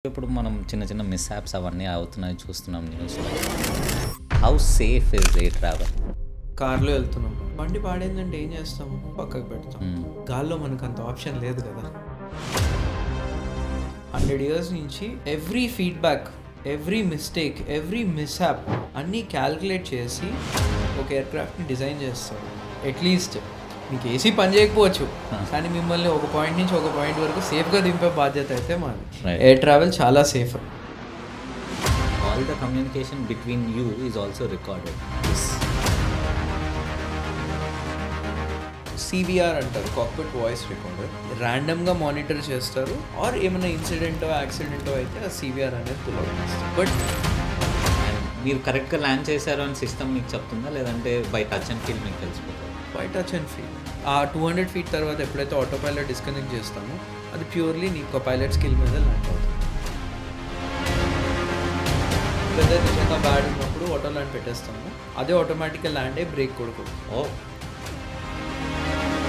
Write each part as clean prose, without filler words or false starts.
ఇప్పుడు మనం చిన్న చిన్న మిస్‌హ్యాప్స్ అవన్నీ అవుతున్నాయి చూస్తున్నాం న్యూస్‌లో. How safe is air travel? కార్లో వెళ్తున్నాం, బండి పాడైందంటే ఏం చేస్తాము? పక్కకు పెడతాం. గాల్లో మనకు అంత ఆప్షన్ లేదు కదా. 100 ఇయర్స్ నుంచి every feedback, every mistake, every mishap అన్నీ క్యాల్కులేట్ చేసి ఒక ఎయిర్‌క్రాఫ్ట్‌ని డిజైన్ చేస్తారు. అట్లీస్ట్ మీకు ఏసీ పని చేయకపోవచ్చు, కానీ మిమ్మల్ని ఒక పాయింట్ నుంచి ఒక పాయింట్ వరకు సేఫ్గా దింపే బాధ్యత అయితే మాది. ఎయిర్ ట్రావెల్ చాలా safe. All the communication between you is also recorded. CVR అంటారు, కాక్పిట్ వాయిస్ రికార్డర్. ర్యాండమ్గా మానిటర్ చేస్తారు, ఆర్ ఏమైనా ఇన్సిడెంటో యాక్సిడెంటో అయితే ఆ సివిఆర్ అనేది పుల్ అవుట్ చేస్తారు. బట్ మీరు కరెక్ట్గా ల్యాండ్ చేశారు అని సిస్టమ్ మీకు చెప్తుందా, లేదంటే బై టచ్ అండ్ ఫీల్ మీకు తెలిసిపోతుంది? By touch and feel. ఆ 200 feet తర్వాత ఎప్పుడైతే ఆటో పైలట్ డిస్కనెక్ట్ చేస్తామో అది ప్యూర్లీ నీకు పైలట్ స్కిల్ మీద ల్యాండ్ అవుతుంది. వెదర్ నిజంగా బ్యాడ్ ఉన్నప్పుడు ఆటో ల్యాండ్ పెట్టేస్తాము, అదే ఆటోమేటిక్గా ల్యాండ్ అయ్యి బ్రేక్ కొడుకుంది.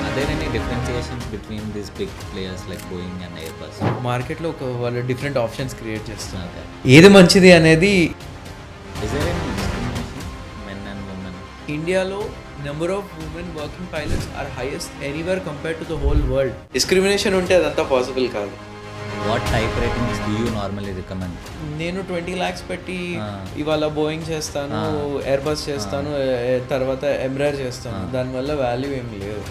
అదేనండి differentiations between this big players like Boeing and Airbus. మార్కెట్లో వాళ్ళు డిఫరెంట్ ఆప్షన్స్ క్రియేట్ చేస్తున్నారు. ఏది మంచిది అనేది is there any discrimination men and women? ఇండియాలో number of women working pilots are highest anywhere compare to the whole world. Discrimination ఉంటే అదంతా possible కాదు. What type ratings do you normally recommend? నేను 20 lakhs పెట్టి ఇవాళ బోయింగ్ చేస్తాను, air bus చేస్తాను, తర్వాత ఎంబ్రాయిడర్ చేస్తాను, దానివల్ల వాల్యూ ఏం లేదు.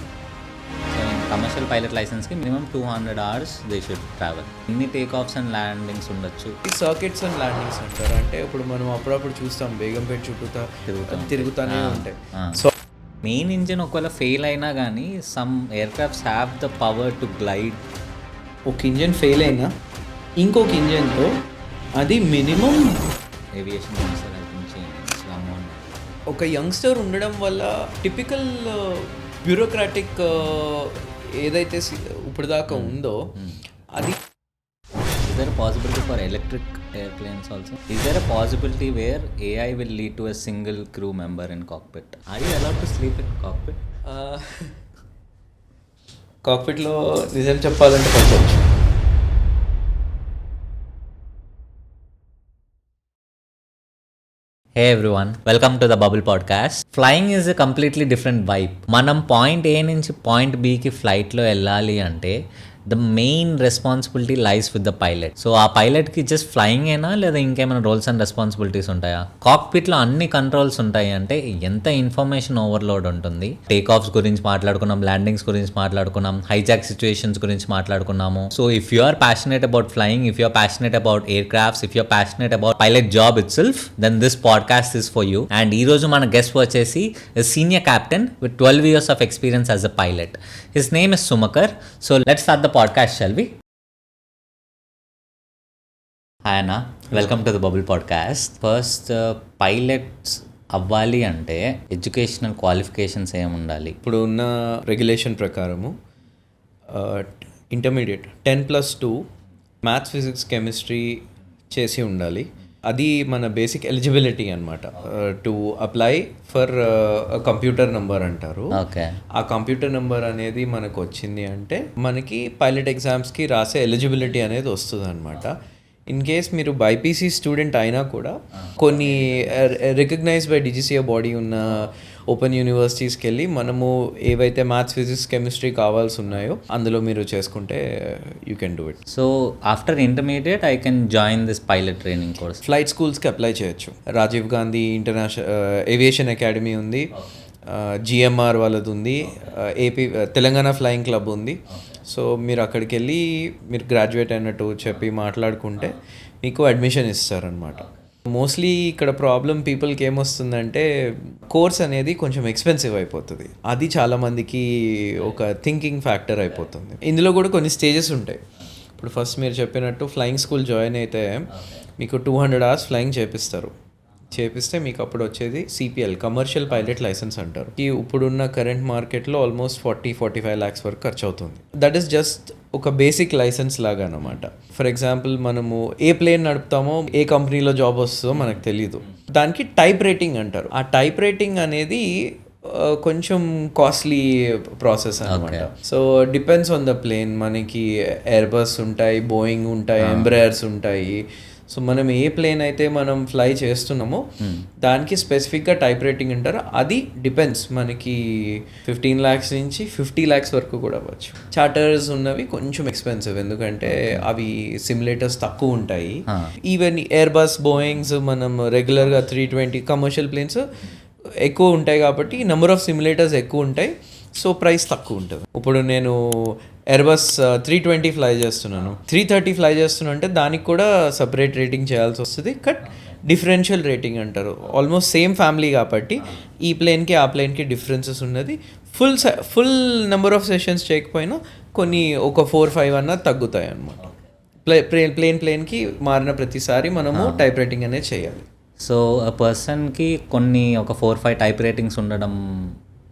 సో కమర్షియల్ పైలట్ లైసెన్స్కి minimum 200 hours they should travel. ఎన్ని టేక్ ఆఫ్స్ అండ్ ల్యాండింగ్స్ ఉండొచ్చు? ఈ సర్కిట్స్ అండ్ ల్యాండింగ్స్ అంటారు. అంటే ఇప్పుడు మనం అప్పుడప్పుడు చూస్తాం బేగంపేట చుట్టూ తిరుగుతూనే ఉంటాయి. సో మెయిన్ ఇంజిన్ ఒకవేళ ఫెయిల్ అయినా కానీ some aircrafts have the power to glide. ఒక ఇంజన్ ఫెయిల్ అయినా ఇంకొక ఇంజన్తో అది మినిమం ఏవియేషన్ నుంచి అమౌంట్. ఒక యంగ్స్టర్ ఉండడం వల్ల టిపికల్ బ్యూరోక్రాటిక్ ఏదైతే ఇప్పుడు దాకా ఉందో అది. Is there a possibility for electric airplanes also? Is there a possibility where AI will lead to a single crew member in cockpit? Are you allowed to sleep in cockpit? కాక్పిట్లో నిజం చెప్పాలంటే పడుకోవచ్చు. Hey everyone, welcome to the Bubble Podcast. Flying is a completely different vibe. మనం point ఏ నుంచి point బికి ఫ్లైట్లో వెళ్ళాలి అంటే the main responsibility lies with the pilot. So ఆ పైలట్కి just flying అయినా లేదా ఇంకేమైనా రోల్స్ అండ్ రెస్పాన్సిబిలిటీస్ ఉంటాయా? కాక్పిట్లో అన్ని కంట్రోల్స్ ఉంటాయి అంటే ఎంత ఇన్ఫర్మేషన్ ఓవర్లోడ్ ఉంటుంది. టేక్ ఆఫ్స్ గురించి మాట్లాడుకున్నాం, ల్యాండింగ్స్ గురించి మాట్లాడుకున్నాం, హైజాక్ సిచ్యువేషన్స్ గురించి మాట్లాడుకున్నాము. So if you are passionate about flying, if you are passionate about aircrafts, if you are passionate about pilot job itself, then this podcast is for you. And ఈ రోజు మన guest వచ్చేసి senior captain with 12 years of experience as a pilot. His name is Sumakar. So let's start the podcast, shall we? Hi Anna, welcome to the Bubble Podcast. First, pilots అవ్వాలి అంటే educational qualifications ఏమి ఉండాలి? ఇప్పుడు ఉన్న regulation ప్రకారము intermediate 10+2 maths, physics, chemistry చేసి ఉండాలి. అది మన బేసిక్ ఎలిజిబిలిటీ అనమాట to apply for computer number అంటారు. ఓకే, ఆ కంప్యూటర్ నెంబర్ అనేది మనకు వచ్చింది అంటే మనకి పైలట్ ఎగ్జామ్స్కి రాసే ఎలిజిబిలిటీ అనేది వస్తుంది అనమాట. ఇన్ కేస్ మీరు బైపీసీ స్టూడెంట్ అయినా కూడా కొన్ని రికగ్నైజ్ బై డిజిసిఏ బాడీ ఉన్న ఓపెన్ యూనివర్సిటీస్కి వెళ్ళి మనము ఏవైతే మ్యాథ్స్, ఫిజిక్స్, కెమిస్ట్రీ కావాల్సి ఉన్నాయో అందులో మీరు చేసుకుంటే you can do it. So after intermediate I can join this pilot training course. Flight స్కూల్స్కి అప్లై చేయొచ్చు. Rajiv Gandhi International Aviation Academy ఉంది, జిఎంఆర్ వాళ్ళది ఉంది, ఏపీ తెలంగాణ ఫ్లయింగ్ క్లబ్ ఉంది. సో మీరు అక్కడికి వెళ్ళి మీరు గ్రాడ్యుయేట్ అయినట్టు చెప్పి మాట్లాడుకుంటే మీకు అడ్మిషన్ ఇస్తారనమాట. మోస్ట్లీ ఇక్కడ ప్రాబ్లం పీపుల్కి ఏమొస్తుందంటే కోర్స్ అనేది కొంచెం ఎక్స్పెన్సివ్ అయిపోతుంది. అది చాలామందికి ఒక థింకింగ్ ఫ్యాక్టర్ అయిపోతుంది. ఇందులో కూడా కొన్ని స్టేజెస్ ఉంటాయి. ఇప్పుడు ఫస్ట్ మీరు చెప్పినట్టు ఫ్లయింగ్ స్కూల్ జాయిన్ అయితే మీకు 200 hours ఫ్లయింగ్ చేపిస్తే మీకు అప్పుడు వచ్చేది సిపిఎల్, కమర్షియల్ పైలట్ లైసెన్స్ అంటారు. ఈ ఇప్పుడున్న కరెంట్ మార్కెట్లో ఆల్మోస్ట్ 40-45 lakhs వరకు ఖర్చు అవుతుంది. దట్ ఈస్ జస్ట్ ఒక బేసిక్ లైసెన్స్ లాగా అనమాట. ఫర్ ఎగ్జాంపుల్ మనము ఏ ప్లేన్ నడుపుతామో, ఏ కంపెనీలో జాబ్ వస్తుందో మనకు తెలియదు. దానికి టైప్ రేటింగ్ అంటారు. ఆ టైప్ రేటింగ్ అనేది కొంచెం కాస్ట్లీ ప్రాసెస్ అనమాట. So depends on the plane. మనకి ఎయిర్బస్ ఉంటాయి, బోయింగ్ ఉంటాయి, ఎంబ్రాయర్స్ ఉంటాయి. సో మనం ఏ ప్లేన్ అయితే మనం ఫ్లై చేస్తున్నామో దానికి స్పెసిఫిక్గా టైప్ రేటింగ్ అంటారు. అది డిపెండ్స్, మనకి 15 lakhs నుంచి 50 lakhs వరకు కూడా అవ్వచ్చు. చార్టర్స్ ఉన్నవి కొంచెం ఎక్స్పెన్సివ్, ఎందుకంటే అవి సిమ్యులేటర్స్ తక్కువ ఉంటాయి. ఈవెన్ ఎయిర్బస్, బోయింగ్స్ మనం రెగ్యులర్గా 320 కమర్షియల్ ప్లేన్స్ ఎక్కువ ఉంటాయి కాబట్టి నెంబర్ ఆఫ్ సిమ్యులేటర్స్ ఎక్కువ ఉంటాయి. సో ప్రైస్ తక్కువ ఉంటుంది. ఇప్పుడు నేను ఎయిర్బస్ 320 ఫ్లై చేస్తున్నాను, 330 ఫ్లై చేస్తున్నా అంటే దానికి కూడా సపరేట్ రేటింగ్ చేయాల్సి వస్తుంది. డిఫరెన్షియల్ రేటింగ్ అంటారు. ఆల్మోస్ట్ సేమ్ ఫ్యామిలీ కాబట్టి ఈ ప్లేన్కి ఆ ప్లేన్కి డిఫరెన్సెస్ ఉన్నది. ఫుల్ నెంబర్ ఆఫ్ సెషన్స్ చేయకపోయినా కొన్ని ఒక 4-5 అన్నా తగ్గుతాయి అన్నమాట. ప్లేన్కి మారిన ప్రతిసారి మనము టైప్ రేటింగ్ అనేది చేయాలి. సో పర్సన్కి కొన్ని ఒక 4-5 టైప్ రేటింగ్స్ ఉండడం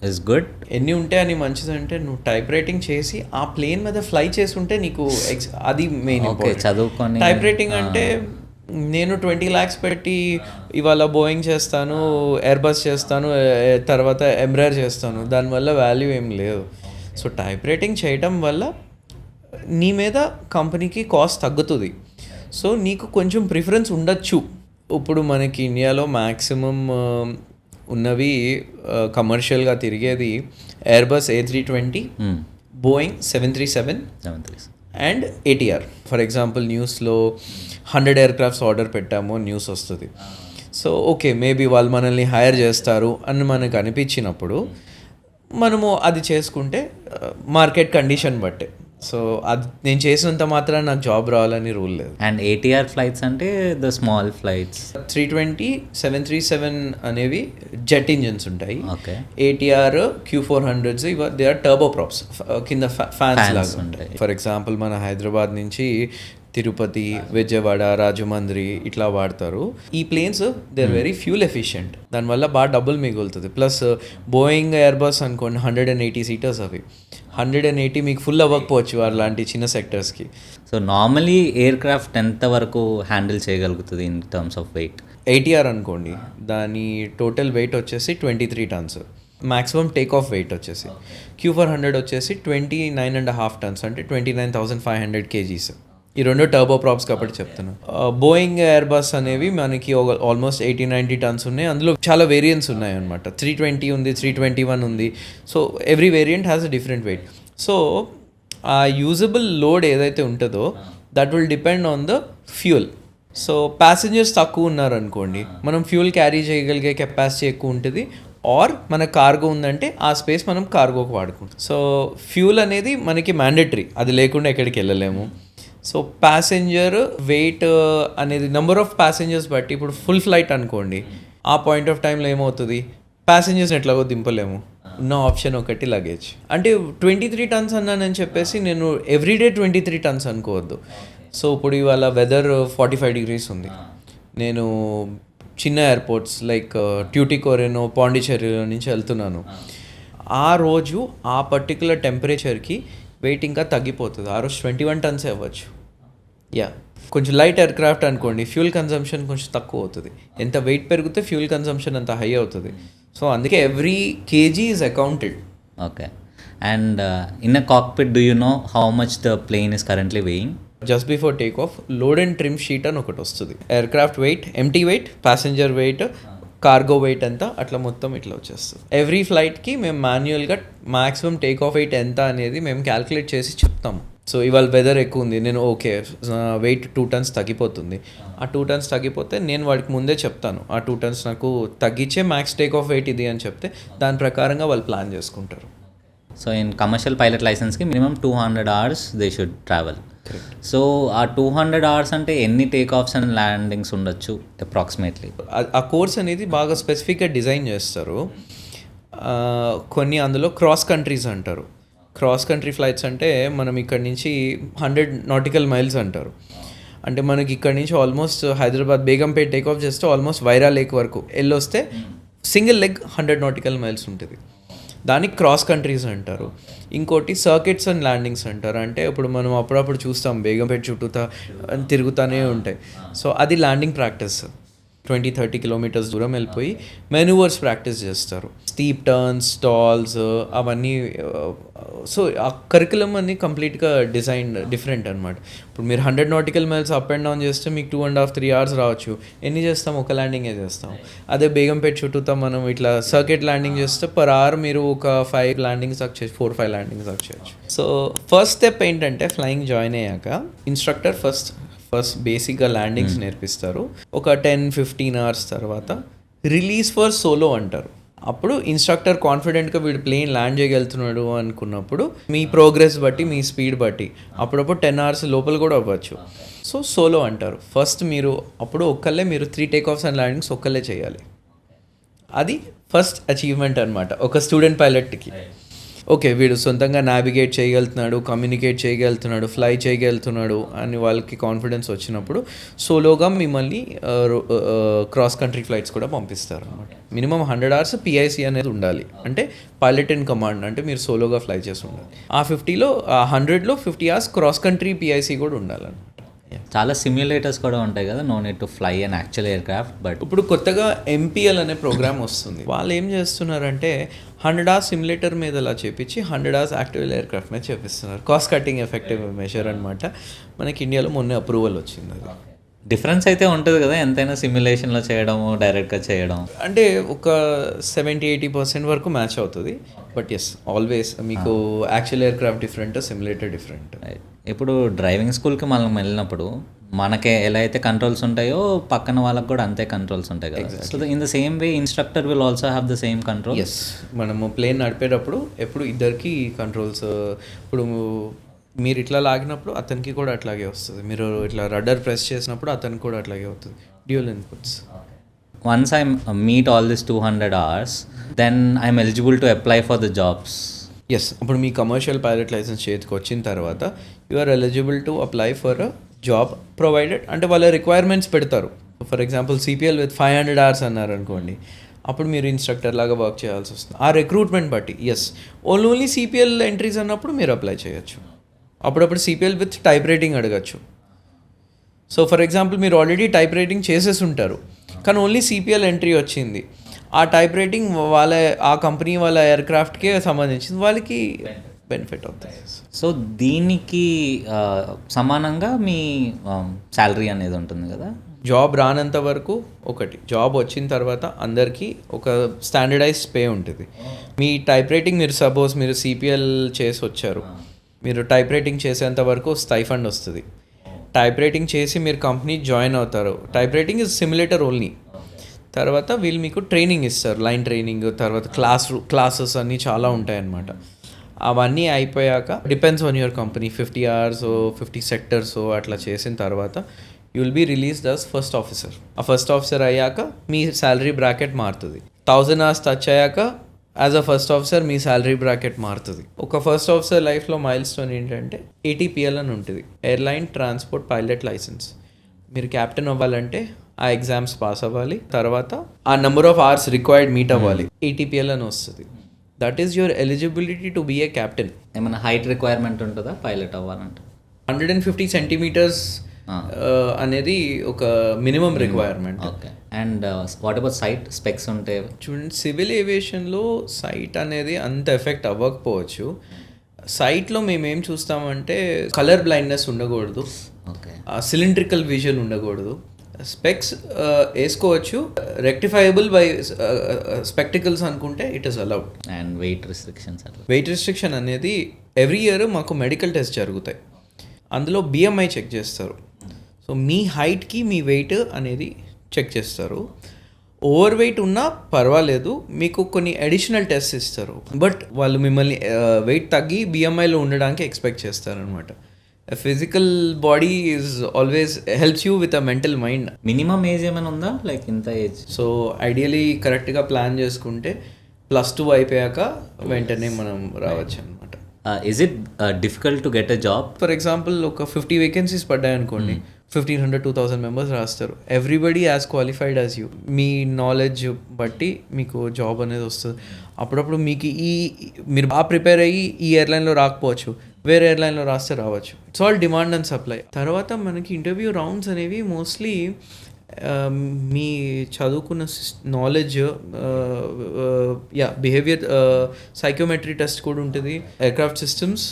ఇస్ గుడ్. ఎన్ని ఉంటే అని మంచిదంటే నువ్వు టైప్ రేటింగ్ చేసి ఆ ప్లేన్ మీద ఫ్లై చేసి ఉంటే నీకు అది మెయిన్. చదువుకొని టైప్ రేటింగ్ అంటే నేను 20 lakhs పెట్టి ఇవాళ బోయింగ్ చేస్తాను, ఎయిర్బస్ చేస్తాను, తర్వాత ఎంబ్రాయర్ చేస్తాను, దానివల్ల వాల్యూ ఏం లేదు. సో టైప్ రేటింగ్ చేయటం వల్ల నీ మీద కంపెనీకి కాస్ట్ తగ్గుతుంది. సో నీకు కొంచెం ప్రిఫరెన్స్ ఉండొచ్చు. ఇప్పుడు మనకి ఇండియాలో మ్యాక్సిమం ఉన్నవి కమర్షియల్గా తిరిగేది Airbus A320, Boeing 737 and ATR. For example న్యూస్లో 100 aircrafts ఆర్డర్ పెట్టాము న్యూస్ వస్తుంది. సో ఓకే, మేబీ వాళ్ళు మనల్ని హైర్ చేస్తారు అని మనకు అనిపించినప్పుడు మనము అది చేసుకుంటే మార్కెట్ కండిషన్ బట్టే. సో అది నేను చేసినంత మాత్రం నాకు జాబ్ రావాలని రూల్ లేదు. అండ్ ATR ఫ్లైట్స్ అంటే ద స్మాల్ ఫ్లైట్స్. 320, 737 అనేవి జెట్ ఇంజిన్స్ ఉంటాయి. Okay. ATR Q400s they are turbo props, కింద ఫ్యాన్స్ లాగా ఉంటాయి. ఫర్ ఎగ్జాంపుల్ మన హైదరాబాద్ నుంచి తిరుపతి, విజయవాడ, రాజమండ్రి ఇట్లా వాడతారు. ఈ planes they are very fuel efficient, దానివల్ల బాగా డబ్బులు మిగులుతుంది. ప్లస్ బోయింగ్, ఎయిర్బస్ అనుకోండి 180 seaters, అవి 180 మీకు ఫుల్ అవ్వకపోవచ్చు అలాంటి చిన్న సెక్టర్స్కి. సో నార్మలీ ఎయిర్ క్రాఫ్ట్ ఎంత వరకు హ్యాండిల్ చేయగలుగుతుంది in terms of weight? ATR అనుకోండి, దాని టోటల్ వెయిట్ వచ్చేసి 23 tons. Maximum take off weight వచ్చేసి Q400 వచ్చేసి 29.5 tons, అంటే 29,500 kgs. ఈ రెండు టర్బో ప్రాప్స్ కాబట్టి చెప్తున్నాను. బోయింగ్, ఎయిర్బస్ అనేవి మనకి ఆల్మోస్ట్ 80-90 tons ఉన్నాయి. అందులో చాలా వేరియంట్స్ ఉన్నాయి అనమాట. 320 ఉంది, 321 ఉంది. So every variant has a different weight. So ఆ యూజబుల్ లోడ్ ఏదైతే ఉంటుందో that will depend on the fuel. So passengers తక్కువ ఉన్నారనుకోండి, మనం ఫ్యూయల్ క్యారీ చేయగలిగే కెపాసిటీ ఎక్కువ ఉంటుంది. ఆర్ మన కార్గో ఉందంటే ఆ స్పేస్ మనం కార్గోకి వాడుకుంటాం. సో ఫ్యూల్ అనేది మనకి మ్యాండేటరీ, అది లేకుండా ఎక్కడికి వెళ్ళలేము. సో ప్యాసింజర్ వెయిట్ అనేది నెంబర్ ఆఫ్ ప్యాసింజర్స్ బట్టి, ఇప్పుడు ఫుల్ ఫ్లైట్ అనుకోండి, ఆ పాయింట్ ఆఫ్ టైంలో ఏమవుతుంది, ప్యాసింజర్స్ ఎట్లాగో దింపలేము. ఉన్న ఆప్షన్ ఒకటి లగేజ్. అంటే 23 tons అన్నానని చెప్పేసి నేను ఎవ్రీడే 23 tons అనుకోవద్దు. సో ఇప్పుడు ఇవాళ వెదర్ 45 degrees ఉంది, నేను చిన్న ఎయిర్పోర్ట్స్ లైక్ ట్యూటికోరిన్, పాండిచేరిలో నుంచి వెళ్తున్నాను. ఆ రోజు ఆ పర్టికులర్ టెంపరేచర్కి వెయిట్ ఇంకా తగ్గిపోతుంది. ఆ రోజు 21 tons అవ్వచ్చు. కొంచెం లైట్ ఎయిర్ క్రాఫ్ట్ అనుకోండి, ఫ్యూల్ కన్సంప్షన్ కొంచెం తక్కువ అవుతుంది. ఎంత వెయిట్ పెరిగితే ఫ్యూల్ కన్సంప్షన్ అంత హై అవుతుంది. సో అందుకే every kg is accounted. Okay. And in a cockpit do you know how much the plane is currently weighing? Just before take off load and trim sheet అని ఒకటి వస్తుంది. Aircraft weight, empty weight, passenger weight, cargo weight అంతా అట్లా మొత్తం ఇట్లా వచ్చేస్తుంది. Every ఫ్లైట్కి మేము మాన్యువల్గా మ్యాక్సిమం టేక్ ఆఫ్ వెయిట్ ఎంత అనేది మేము క్యాల్కులేట్ చేసి చెప్తాము. సో ఇవాళ వెదర్ ఎక్కువ ఉంది, నేను ఓకే వెయిట్ 2 tons తగ్గిపోతుంది. ఆ 2 tons తగ్గిపోతే నేను వాడికి ముందే చెప్తాను, ఆ 2 tons నాకు తగ్గించే మ్యాక్స్ టేక్ ఆఫ్ వెయిట్ ఇది అని చెప్తే దాని ప్రకారంగా వాళ్ళు ప్లాన్ చేసుకుంటారు. సో ఇన్ కమర్షియల్ పైలట్ లైసెన్స్కి minimum 200 hours they should travel. So ఆ 200 hours అంటే ఎన్ని టేక్ ఆఫ్స్ అండ్ ల్యాండింగ్స్ ఉండొచ్చు అప్రాక్సిమేట్లీ? ఆ కోర్స్ అనేది బాగా స్పెసిఫిక్గా డిజైన్ చేస్తారు. కొన్ని అందులో క్రాస్ కంట్రీస్ అంటారు. క్రాస్ కంట్రీ ఫ్లైట్స్ అంటే మనం ఇక్కడ నుంచి 100 nautical miles అంటారు. అంటే మనకి ఇక్కడ నుంచి almost Hyderabad Begumpet take off చేస్తే ఆల్మోస్ట్ వైరా లేక్ వరకు వెళ్ళొస్తే సింగిల్ లెగ్ 100 nautical miles ఉంటుంది. దానికి క్రాస్ కంట్రీస్ అంటారు. ఇంకోటి సర్కిట్స్ అండ్ ల్యాండింగ్స్ అంటారు. అంటే ఇప్పుడు మనం అప్పుడప్పుడు చూస్తాం బేగంపేట చుట్టూతా తిరుగుతూనే ఉంటాయి. సో అది ల్యాండింగ్ ప్రాక్టీస్. 20-30 కిలోమీటర్స్ దూరం వెళ్ళిపోయి మెనూవర్స్ ప్రాక్టీస్ చేస్తారు, స్టీప్ టర్న్స్, స్టాల్స్, అవన్నీ. సో ఆ కరికులం అన్ని కంప్లీట్గా డిజైన్ డిఫరెంట్ అనమాట. ఇప్పుడు మీరు 100 nautical miles up and down చేస్తే మీకు 2.5-3 hours రావచ్చు. ఎన్ని చేస్తాం? ఒక ల్యాండింగే చేస్తాం. అదే బేగంపేట చుట్టూతో మనం ఇట్లా సర్కిట్ ల్యాండింగ్ చేస్తే పర్ అవర్ మీరు ఒక 5 ల్యాండింగ్స్ దాకా చేయొచ్చు, 4-5 ల్యాండింగ్స్ దాకా చేయొచ్చు. సో ఫస్ట్ స్టెప్ ఏంటంటే ఫ్లయింగ్ జాయిన్ అయ్యాక ఇన్స్ట్రక్టర్ ఫస్ట్ బేసిక్గా ల్యాండింగ్స్ నేర్పిస్తారు. ఒక 10-15 hours తర్వాత రిలీజ్ ఫర్ సోలో అంటారు. అప్పుడు ఇన్స్ట్రక్టర్ కాన్ఫిడెంట్గా వీడు ప్లేన్ ల్యాండ్ చేయగలుగుతున్నాడు అనుకున్నప్పుడు మీ ప్రోగ్రెస్ బట్టి, మీ స్పీడ్ బట్టి అప్పుడప్పుడు 10 hours లోపల కూడా అవ్వచ్చు. సో సోలో అంటారు. ఫస్ట్ మీరు అప్పుడు ఒక్కళ్ళే మీరు 3 టేక్-ఆఫ్స్ అండ్ ల్యాండింగ్స్ ఒక్కళ్ళే చేయాలి. అది ఫస్ట్ అచీవ్మెంట్ అనమాట ఒక స్టూడెంట్ పైలట్కి. ఓకే, వీడు సొంతంగా నావిగేట్ చేయగలుగుతున్నాడు, కమ్యూనికేట్ చేయగలుగుతున్నాడు, ఫ్లై చేయగలుగుతున్నాడు అని వాళ్ళకి కాన్ఫిడెన్స్ వచ్చినప్పుడు సోలోగా మిమ్మల్ని క్రాస్ కంట్రీ ఫ్లైట్స్ కూడా పంపిస్తారు అనమాట. మినిమం 100 hours PIC అనేది ఉండాలి, అంటే పైలట్ ఇన్ కమాండ్, అంటే మీరు సోలోగా ఫ్లై చేసి ఉండాలి. ఆ 100లో 50 hours క్రాస్ కంట్రీ PIC కూడా ఉండాలన్నమాట. చాలా సిమ్యులేటర్స్ కూడా ఉంటాయి కదా, no need to fly an actual aircraft. But ఇప్పుడు కొత్తగా MPL అనే ప్రోగ్రామ్ వస్తుంది. వాళ్ళు ఏం చేస్తున్నారంటే 100 hours సిమ్యులేటర్ మీద అలా చేపించి 100 hours యాక్టివ్ ఎయిర్ క్రాఫ్ట్ మీద చేపిస్తున్నారు. కాస్ట్ కటింగ్ ఎఫెక్టివ్ మెషర్ అనమాట. మనకి ఇండియాలో మొన్న అప్రూవల్ వచ్చింది. అది డిఫరెన్స్ అయితే ఉంటుంది కదా ఎంతైనా సిమ్యులేషన్లో చేయడము, డైరెక్ట్గా చేయడం. అంటే ఒక 70-80% వరకు మ్యాచ్ అవుతుంది. బట్ ఎస్, ఆల్వేస్ మీకు actual air craft different, simulator different. ఇప్పుడు డ్రైవింగ్ స్కూల్కి మనం వెళ్ళినప్పుడు మనకే ఎలా అయితే కంట్రోల్స్ ఉంటాయో పక్కన వాళ్ళకి కూడా అంతే కంట్రోల్స్ ఉంటాయి కదా. So in the same way instructor will also have the same control. Yes, మనము ప్లేన్ నడిపేటప్పుడు ఎప్పుడు ఇద్దరికి కంట్రోల్స్. ఇప్పుడు మీరు ఇట్లా లాగినప్పుడు అతనికి కూడా అట్లాగే వస్తుంది, మీరు ఇట్లా రడ్డర్ ప్రెస్ చేసినప్పుడు అతనికి కూడా అట్లాగే అవుతుంది. Dual inputs. Once I meet all this 200 hours, then I'm eligible to apply for the jobs. Yes, అప్పుడు మీ కమర్షియల్ పైలట్ లైసెన్స్ చేతికి వచ్చిన తర్వాత you are eligible to apply for a job provided. అంటే వాళ్ళ రిక్వైర్మెంట్స్ పెడతారు. For example CPL with 500 hours అన్నారు అనుకోండి, అప్పుడు మీరు ఇన్స్ట్రక్టర్ లాగా వర్క్ చేయాల్సి వస్తుంది. ఆ రిక్రూట్మెంట్ బట్టి ఎస్, ఓన్లీ CPL ఎంట్రీస్ అన్నప్పుడు మీరు అప్లై చేయొచ్చు. అప్పుడప్పుడు CPL విత్ టైప్ రైటింగ్ అడగచ్చు. సో ఫర్ ఎగ్జాంపుల్ మీరు ఆల్రెడీ టైప్ రైటింగ్ చేసేసి ఉంటారు, కానీ ఓన్లీ CPL ఎంట్రీ వచ్చింది. ఆ టైప్ రైటింగ్ ఆ కంపెనీ వాళ్ళ ఎయిర్ క్రాఫ్ట్కే సంబంధించింది, వాళ్ళకి బెనిఫిట్ అవుతుంది. సో దీనికి సమానంగా మీ శాలరీ అనేది ఉంటుంది కదా. జాబ్ రానంత వరకు ఒకటి, జాబ్ వచ్చిన తర్వాత అందరికీ ఒక స్టాండర్డైజ్డ్ పే ఉంటుంది. మీ టైప్ రైటింగ్ మీరు సపోజ్ మీరు CPL చేసి వచ్చారు, మీరు టైప్ రైటింగ్ చేసేంత వరకు స్టైఫండ్ వస్తుంది. టైప్ రైటింగ్ చేసి మీరు కంపెనీ జాయిన్ అవుతారు. Type writing is simulator only. తర్వాత వీళ్ళు మీకు ట్రైనింగ్ ఇస్తారు, లైన్ ట్రైనింగ్, తర్వాత క్లాసెస్ అన్నీ చాలా ఉంటాయి అన్నమాట. అవన్నీ అయిపోయాక depends on your company 50 hours 50 sectors అట్లా చేసిన తర్వాత you will be released as first officer. ఆ ఫస్ట్ ఆఫీసర్ అయ్యాక మీ శాలరీ బ్రాకెట్ మారుతుంది. 1000 hours టచ్ అయ్యాక యాజ్ అ ఫస్ట్ ఆఫీసర్ మీ శాలరీ బ్రాకెట్ మారుతుంది. ఒక ఫస్ట్ ఆఫీసర్ లైఫ్లో మైల్ స్టోన్ ఏంటంటే ATPL అని ఉంటుంది, ఎయిర్లైన్ ట్రాన్స్పోర్ట్ పైలట్ లైసెన్స్. మీరు క్యాప్టెన్ అవ్వాలంటే ఆ ఎగ్జామ్స్ పాస్ అవ్వాలి, తర్వాత ఆ number of hours required meet అవ్వాలి, ATPL అని వస్తుంది. That is your eligibility to be a captain. ఏమైనా హైట్ రిక్వైర్మెంట్ ఉంటుందా పైలట్ అవ్వాలంటే? 150 centimeters అనేది ఒక minimum requirement. Okay. And what about sight specs ఉంటే? చూడండి, సివిల్ ఏవియేషన్లో సైట్ అనేది అంత ఎఫెక్ట్ అవ్వకపోవచ్చు. సైట్లో మేమేం చూస్తామంటే కలర్ బ్లైండ్నెస్ ఉండకూడదు, ఓకే, సిలిండ్రికల్ విజన్ ఉండకూడదు. స్పెక్స్ వేసుకోవచ్చు, రెక్టిఫైబుల్ బై స్పెక్టికల్స్ అనుకుంటే it is allowed. And weight restrictions అట్లా? వెయిట్ రిస్ట్రిక్షన్ అనేది ఎవ్రీ ఇయర్ మాకు మెడికల్ టెస్ట్ జరుగుతాయి, అందులో BMI చెక్ చేస్తారు. సో మీ హైట్కి మీ వెయిట్ అనేది చెక్ చేస్తారు. ఓవర్ వెయిట్ ఉన్నా పర్వాలేదు, మీకు కొన్ని అడిషనల్ టెస్ట్ ఇస్తారు. బట్ వాళ్ళు మిమ్మల్ని వెయిట్ తగ్గి BMIలో ఉండడానికి ఎక్స్పెక్ట్ చేస్తారనమాట. Physical body is always helps you with a mental mind. Minimum age ఏమైనా ఉందా, లైక్ ఇంత ఏజ్? సో ఐడియలీ కరెక్ట్గా ప్లాన్ చేసుకుంటే +2 అయిపోయాక వెంటనే మనం రావచ్చు అనమాట. Is it difficult to get a job? For example ఒక 50 vacancies పడ్డాయి అనుకోండి, 1500-2000 members రాస్తారు. Everybody as qualified as you. Me knowledge బట్టి మీకు జాబ్ అనేది వస్తుంది. అప్పుడప్పుడు మీకు మీరు బాగా ప్రిపేర్ అయ్యి ఈ ఎయిర్లైన్లో రాకపోవచ్చు, వేరే ఎయిర్లైన్లో రాస్తే రావచ్చు. It's all demand and supply. తర్వాత మనకి ఇంటర్వ్యూ రౌండ్స్ అనేవి మోస్ట్లీ మీ చదువుకున్న నాలెడ్జ్, బిహేవియర్, సైకోమెట్రీ టెస్ట్ కూడా ఉంటుంది, ఎయిర్క్రాఫ్ట్ సిస్టమ్స్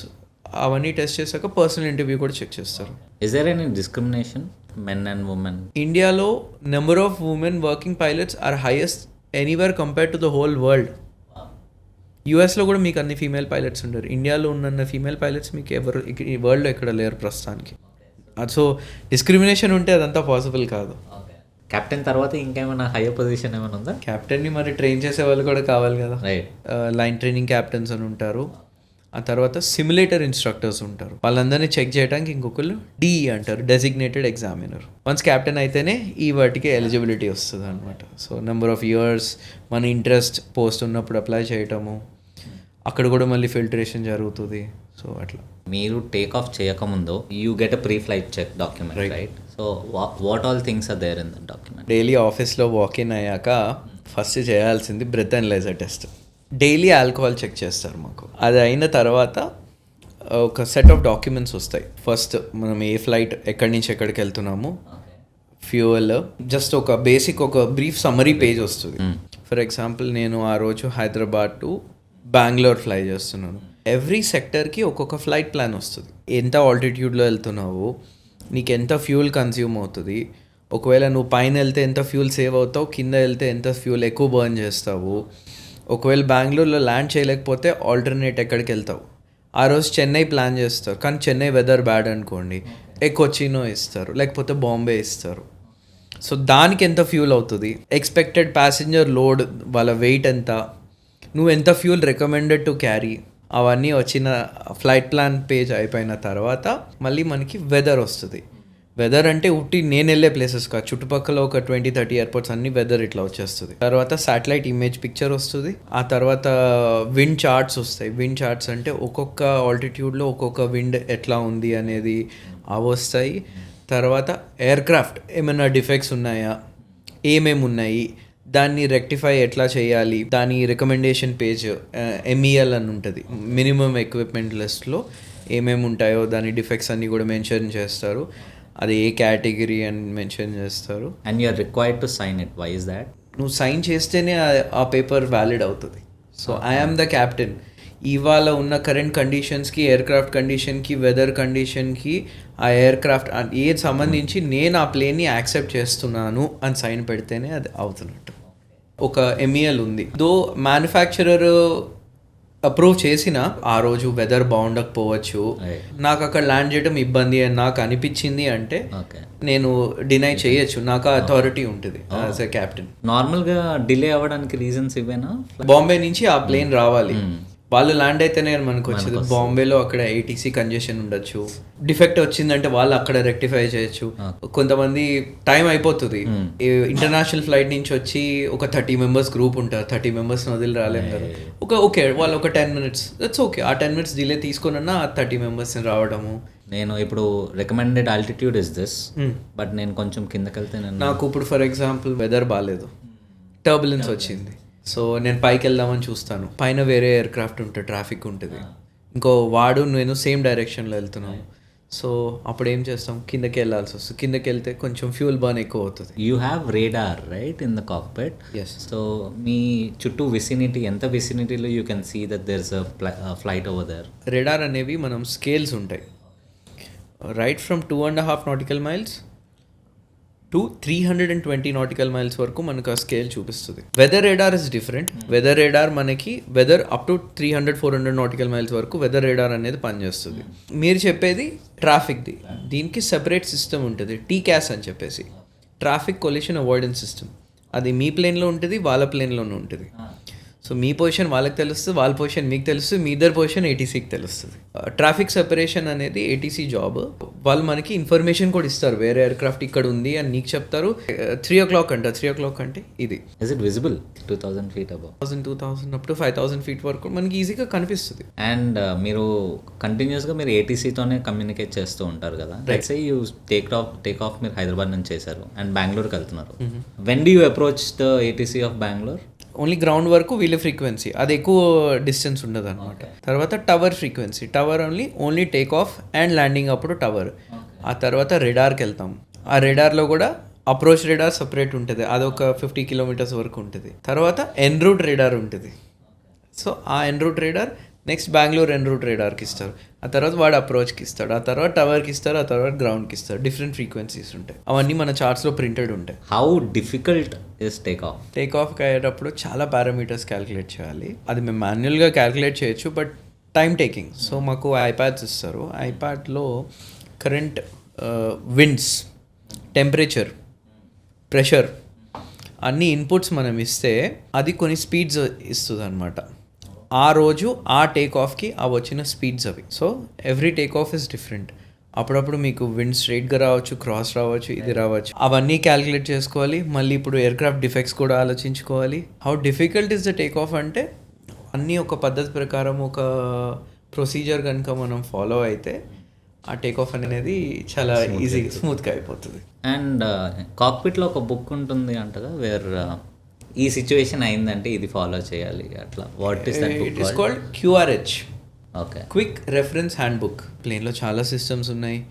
అవన్నీ టెస్ట్ చేశాక పర్సనల్ ఇంటర్వ్యూ కూడా చెక్ చేస్తారు. Is there any discrimination men and women? ఇండియాలో number of women working pilots are highest anywhere compare to the whole world. యూఎస్లో కూడా మీకు అన్ని ఫీమేల్ పైలట్స్ ఉంటారు. ఇండియాలో ఉన్న ఫీమేల్ పైలట్స్ మీకు ఎవరు ఈ వరల్డ్లో ఎక్కడ లేరు ప్రస్తుతానికి. సో డిస్క్రిమినేషన్ ఉంటే అదంతా పాసిబుల్ కాదు. కెప్టెన్ తర్వాత ఇంకేమైనా హైయర్ పొజిషన్ ఏమైనా ఉందా? కెప్టెన్ని మరి ట్రైన్ చేసే వాళ్ళు కూడా కావాలి కదా. రైట్. లైన్ ట్రైనింగ్ క్యాప్టెన్స్ అని ఉంటారు. ఆ తర్వాత సిమ్యులేటర్ ఇన్స్ట్రక్టర్స్ ఉంటారు. వాళ్ళందరినీ చెక్ చేయడానికి ఇంకొకళ్ళు డిఈ అంటారు, డెసిగ్నేటెడ్ ఎగ్జామినర్. వన్స్ క్యాప్టెన్ అయితేనే ఈ వాటికి ఎలిజిబిలిటీ వస్తుంది అనమాట. సో నెంబర్ ఆఫ్ ఇయర్స్, మన ఇంట్రెస్ట్ పోస్ట్ ఉన్నప్పుడు అప్లై చేయటము, అక్కడ కూడా మళ్ళీ ఫిల్టరేషన్ జరుగుతుంది. సో అట్లా మీరు టేక్ ఆఫ్ చేయకముందు you get a pre flight check document, right? So what all things are there in the document? Daily ఆఫీస్లో వాకిన్ అయ్యాక ఫస్ట్ చేయాల్సింది breath analyser test. Daily alcohol check చేస్తారు మాకు. అది అయిన తర్వాత ఒక సెట్ ఆఫ్ డాక్యుమెంట్స్ వస్తాయి. ఫస్ట్ మనం ఏ ఫ్లైట్ ఎక్కడి నుంచి ఎక్కడికి వెళ్తున్నాము, ఫ్యూయల్, జస్ట్ ఒక బేసిక్ ఒక బ్రీఫ్ సమ్మరీ పేజ్ వస్తుంది. ఫర్ ఎగ్జాంపుల్ నేను ఆ రోజు హైదరాబాద్ టు బెంగళూరు ఫ్లై చేస్తున్నాను. ఎవ్రీ సెక్టర్కి ఒక్కొక్క ఫ్లైట్ ప్లాన్ వస్తుంది. ఎంత ఆల్టిట్యూడ్లో వెళ్తున్నావు, నీకు ఎంత ఫ్యూల్ కన్స్యూమ్ అవుతుంది, ఒకవేళ నువ్వు పైన వెళ్తే ఎంత ఫ్యూల్ సేవ్ అవుతావు, కింద వెళ్తే ఎంత ఫ్యూల్ ఎక్కువ బర్న్ చేస్తావు, ఒకవేళ బెంగళూరులో ల్యాండ్ చేయలేకపోతే ఆల్టర్నేట్ ఎక్కడికి వెళ్తావు. ఆ రోజు చెన్నై ప్లాన్ చేస్తారు, కానీ చెన్నై వెదర్ బ్యాడ్ అనుకోండి, కొచ్చినో ఇస్తారు, లేకపోతే బాంబే ఇస్తారు. సో దానికి ఎంత ఫ్యూల్ అవుతుంది, ఎక్స్పెక్టెడ్ ప్యాసింజర్ లోడ్, వాళ్ళ వెయిట్ ఎంత, నువ్వు ఎంత ఫ్యూల్ రికమెండెడ్ టు క్యారీ, అవన్నీ వచ్చిన ఫ్లైట్ ప్లాన్ పేజ్ అయిపోయిన తర్వాత మళ్ళీ మనకి వెదర్ వస్తుంది. వెదర్ అంటే ఉట్టి నేను వెళ్ళే ప్లేసెస్ కాదు, చుట్టుపక్కల ఒక 20-30 ఎయిర్పోర్ట్స్ అన్ని వెదర్ ఇట్లా వచ్చేస్తుంది. తర్వాత శాటిలైట్ ఇమేజ్ పిక్చర్ వస్తుంది. ఆ తర్వాత విండ్ చార్ట్స్ వస్తాయి. విండ్ చార్ట్స్ అంటే ఒక్కొక్క ఆల్టిట్యూడ్లో ఒక్కొక్క విండ్ ఎట్లా ఉంది అనేది అవి వస్తాయి. తర్వాత ఎయిర్క్రాఫ్ట్ ఏమైనా డిఫెక్ట్స్ ఉన్నాయా, ఏమేమి ఉన్నాయి, దాన్ని రెక్టిఫై ఎట్లా చేయాలి, దాని రికమెండేషన్ పేజ్ MEL అని ఉంటుంది, మినిమం ఎక్విప్మెంట్ లిస్ట్లో ఏమేమి ఉంటాయో దాని డిఫెక్ట్స్ అన్నీ కూడా మెన్షన్ చేస్తారు. అది ఏ కేటగిరీ అని మెన్షన్ చేస్తారు. And you are required to sign it. Why is that? నువ్వు సైన్ చేస్తేనే ఆ పేపర్ వ్యాలిడ్ అవుతుంది. So I am the captain. ఇవాళ ఉన్న కరెంట్ కండిషన్స్కి, ఎయిర్క్రాఫ్ట్ కండిషన్కి, వెదర్ కండిషన్కి, ఆ ఎయిర్క్రాఫ్ట్ ఏది సంబంధించి నేను ఆ ప్లేన్ని యాక్సెప్ట్ చేస్తున్నాను అని సైన్ పెడితేనే అది అవుతున్నట్టు. ఒక MEL ఉంది. దో మ్యానుఫ్యాక్చరర్ అప్రూవ్ చేసిన ఆ రోజు వెదర్ బాగుండకపోవచ్చు, నాకు అక్కడ ల్యాండ్ చేయడం ఇబ్బంది అని నాకు అనిపించింది అంటే నేను డినై చేయొచ్చు. నాకు ఆ అథారిటీ ఉంటుంది యాజ్ ఎ క్యాప్టెన్. నార్మల్గా డిలే అవ్వడానికి రీజన్స్ ఇవేనా? బాంబే నుంచి ఆ ప్లేన్ రావాలి, వాళ్ళు ల్యాండ్ అయితేనే మనకు వచ్చేది. బాంబేలో అక్కడ ATC కంజెషన్ ఉండొచ్చు, డిఫెక్ట్ వచ్చిందంటే వాళ్ళు అక్కడ రెక్టిఫై చేయొచ్చు. కొంతమంది టైం అయిపోతుంది. ఇంటర్నేషనల్ ఫ్లైట్ నుంచి వచ్చి ఒక 30 మెంబర్స్ గ్రూప్ ఉంటారు, 30 మెంబర్స్ని వదిలి రాలేం కదా. ఓకే వాళ్ళు ఒక 10 minutes, దట్స్ ఓకే. ఆ 10 minutes డిలే తీసుకున్నా 30 మెంబర్స్ని రావడము. నేను ఇప్పుడు recommended altitude is this, but నేను కొంచెం కిందకి వెళ్తే నాకు ఇప్పుడు ఫర్ ఎగ్జాంపుల్ వెదర్ బాగాలేదు, టర్బులెన్స్ వచ్చింది, సో నేను పైకి వెళ్దామని చూస్తాను, పైన వేరే ఎయిర్క్రాఫ్ట్ ఉంటుంది, ట్రాఫిక్ ఉంటుంది, ఇంకో వాడు నేను సేమ్ డైరెక్షన్లో వెళ్తున్నాను. సో అప్పుడు ఏం చేస్తాం, కిందకి వెళ్ళాల్సి వస్తుంది. కిందకి వెళ్తే కొంచెం ఫ్యూల్ బర్న్ ఎక్కువ అవుతుంది. You have radar right in the cockpit. Yes. So మీ చుట్టూ విసినిటీ, ఎంత విసినిటీలో you can see that there is a flight over there? Radar అనేవి మనం స్కేల్స్ ఉంటాయి, right from 2.5 nautical miles to 320 nautical miles వరకు మనకు ఆ స్కేల్ చూపిస్తుంది. Weather radar is different. Weather radar మనకి weather up to 300-400 nautical miles వరకు weather radar అనేది పనిచేస్తుంది. మీరు చెప్పేది ట్రాఫిక్ది, దీనికి సెపరేట్ సిస్టమ్ ఉంటుంది, TCAS అని చెప్పేసి, ట్రాఫిక్ కొలిషన్ అవాయిడెన్స్ సిస్టమ్. అది మీ ప్లేన్లో ఉంటుంది, వాళ్ళ ప్లేన్లోనే ఉంటుంది. సో మీ పొజిషన్ వాళ్ళకి తెలుస్తుంది, వాళ్ళ పొజిషన్ మీకు తెలుస్తుంది, మీ ఇద్దరు పొజిషన్ ATCకి తెలుస్తుంది. ట్రాఫిక్ సెపరేషన్ అనేది ATC జాబ్. వాళ్ళు మనకి ఇన్ఫర్మేషన్ కూడా ఇస్తారు, వేరే ఎయిర్క్రాఫ్ట్ ఇక్కడ ఉంది అని నీకు చెప్తారు. 3 o'clock అంట, 3 o'clock అంటే ఇది. Is it visible 2000 feet above? 2000 up to 5000 feet వరకు మనకి ఈజీగా కనిపిస్తుంది. అండ్ మీరు కంటిన్యూస్గా మీరు ATCతోనే కమ్యూనికేట్ చేస్తూ ఉంటారు కదా. Let's say you take off మీరు హైదరాబాద్ నుంచి చేశారు అండ్ బెంగళూరుకి వెళ్తున్నారు. When do you approach the ATC of Bengaluru? Only ground వరకు వీళ్ళ ఫ్రీక్వెన్సీ, అది ఎక్కువ డిస్టెన్స్ ఉండదు అనమాట. తర్వాత tower frequency, tower only take off and landing అప్పుడు టవర్. ఆ తర్వాత రెడార్కి వెళ్తాం. ఆ రెడార్లో కూడా అప్రోచ్ రేడార్ సపరేట్ ఉంటుంది, అదొక 50 కిలోమీటర్స్ వరకు ఉంటుంది. తర్వాత ఎన్ రూట్ రేడార్ ఉంటుంది. సో ఆ ఎన్ రూట్ రేడార్ నెక్స్ట్ బెంగళూరు ఎన్ రూట్ రేడార్కి ఇస్తారు, ఆ తర్వాత వాడు అప్రోచ్కి ఇస్తాడు, ఆ తర్వాత టవర్కి ఇస్తారు, ఆ తర్వాత గ్రౌండ్కి ఇస్తారు. డిఫరెంట్ ఫ్రీక్వెన్సీస్ ఉంటాయి, అవన్నీ మన చార్ట్స్లో ప్రింటెడ్ ఉంటాయి. హౌ డిఫికల్ట్ ఇస్ టేక్ ఆఫ్కి అయ్యేటప్పుడు చాలా పారామీటర్స్ క్యాలిక్యులేట్ చేయాలి. అది మేము మాన్యువల్గా క్యాలిక్యులేట్ చేయొచ్చు, బట్ టైం టేకింగ్. సో మాకు ఐప్యాడ్స్ ఇస్తారు, ఐప్యాడ్లో కరెంట్, విండ్స్, టెంపరేచర్, ప్రెషర్ అన్ని ఇన్పుట్స్ మనం ఇస్తే అది కొన్ని స్పీడ్స్ ఇస్తుంది అనమాట. ఆ రోజు ఆ టేక్ ఆఫ్కి ఆ వచ్చిన స్పీడ్స్ అవి. So every take off is different. అప్పుడప్పుడు మీకు విండ్ స్ట్రైట్గా రావచ్చు, క్రాస్ రావచ్చు, ఇది రావచ్చు, అవన్నీ క్యాలిక్యులేట్ చేసుకోవాలి. మళ్ళీ ఇప్పుడు ఎయిర్క్రాఫ్ట్ డిఫెక్ట్స్ కూడా ఆలోచించుకోవాలి. How difficult is the take off అంటే అన్నీ ఒక పద్ధతి ప్రకారం ఒక ప్రొసీజర్ కనుక మనం ఫాలో అయితే ఆ టేక్ ఆఫ్ అనేది చాలా ఈజీగా స్మూత్గా అయిపోతుంది. అండ్ కాక్పిట్లో ఒక బుక్ ఉంటుంది అంటగా, వేర్ ఈ సిచ్యువేషన్ అయిందంటే ఇది ఫాలో చేయాలి అట్లా. What is that book? It is called QRH, okay, quick reference hand book. ప్లేన్లో చాలా సిస్టమ్స్ ఉన్నాయి,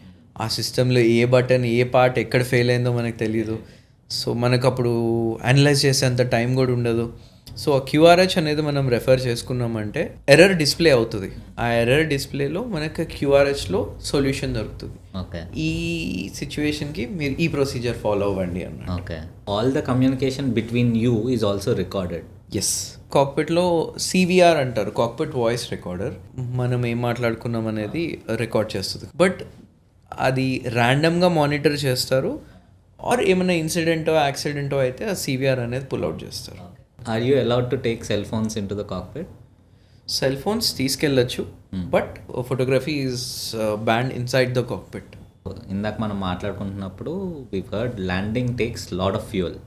ఆ సిస్టంలో ఏ బటన్ ఏ పార్ట్ ఎక్కడ ఫెయిల్ అయిందో మనకు తెలియదు. సో మనకు అప్పుడు అనలైజ్ చేసేంత టైం కూడా ఉండదు. సో ఆ QRH అనేది మనం రెఫర్ చేసుకున్నామంటే ఎర్రర్ డిస్ప్లే అవుతుంది. ఆ ఎర్రర్ డిస్ప్లేలో మనకు QRHలో సొల్యూషన్ దొరుకుతుంది. ఓకే, ఈ సిచ్యువేషన్కి మీరు ఈ ప్రొసీజర్ ఫాలో అవ్వండి అన్న. Okay. All the communication between you is also recorded. Yes, కాక్పిట్లో CVR అంటారు, కాక్పిట్ వాయిస్ రికార్డర్. మనం ఏం మాట్లాడుకున్నాం అనేది రికార్డ్ చేస్తుంది, బట్ అది ర్యాండమ్గా మానిటర్ చేస్తారు. ఆర్ ఏమైనా ఇన్సిడెంటో యాక్సిడెంటో అయితే ఆ CVR అనేది పుల్అవుట్ చేస్తారు. Are you allowed to take cell phones in to the cockpit? Cell phones తీసుకెళ్ళచ్చు, but photography is ban inside the cockpit. ఇందాక మనం మాట్లాడుకుంటున్నప్పుడు we heard landing takes lot of fuel.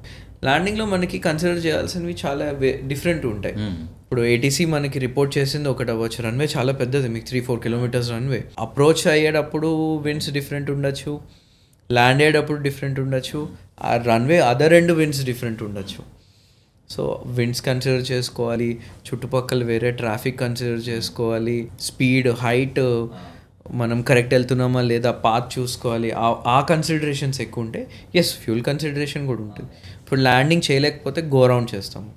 ల్యాండింగ్లో మనకి కన్సిడర్ చేయాల్సినవి చాలా డిఫరెంట్ ఉంటాయి. ఇప్పుడు ATC మనకి రిపోర్ట్ చేసింది ఒకటి అవ్వచ్చు, రన్వే చాలా పెద్దది, మీకు 3-4 కిలోమీటర్స్ రన్వే. అప్రోచ్ అయ్యేటప్పుడు విండ్స్ డిఫరెంట్ ఉండొచ్చు, ల్యాండ్ అయ్యేటప్పుడు డిఫరెంట్ ఉండొచ్చు, ఆ రన్వే అదర్ రెండు విండ్స్ డిఫరెంట్ ఉండొచ్చు. సో విండ్స్ కన్సిడర్ చేసుకోవాలి, చుట్టుపక్కల వేరే ట్రాఫిక్ కన్సిడర్ చేసుకోవాలి, స్పీడ్, హైట్, మనం కరెక్ట్ వెళ్తున్నామా లేదా పాత్ చూసుకోవాలి. ఆ కన్సిడరేషన్స్ ఎక్కువ ఉంటే ఎస్ ఫ్యూల్ కన్సిడరేషన్ కూడా ఉంటుంది. ఇప్పుడు ల్యాండింగ్ చేయలేకపోతే గో రౌండ్ చేస్తాము,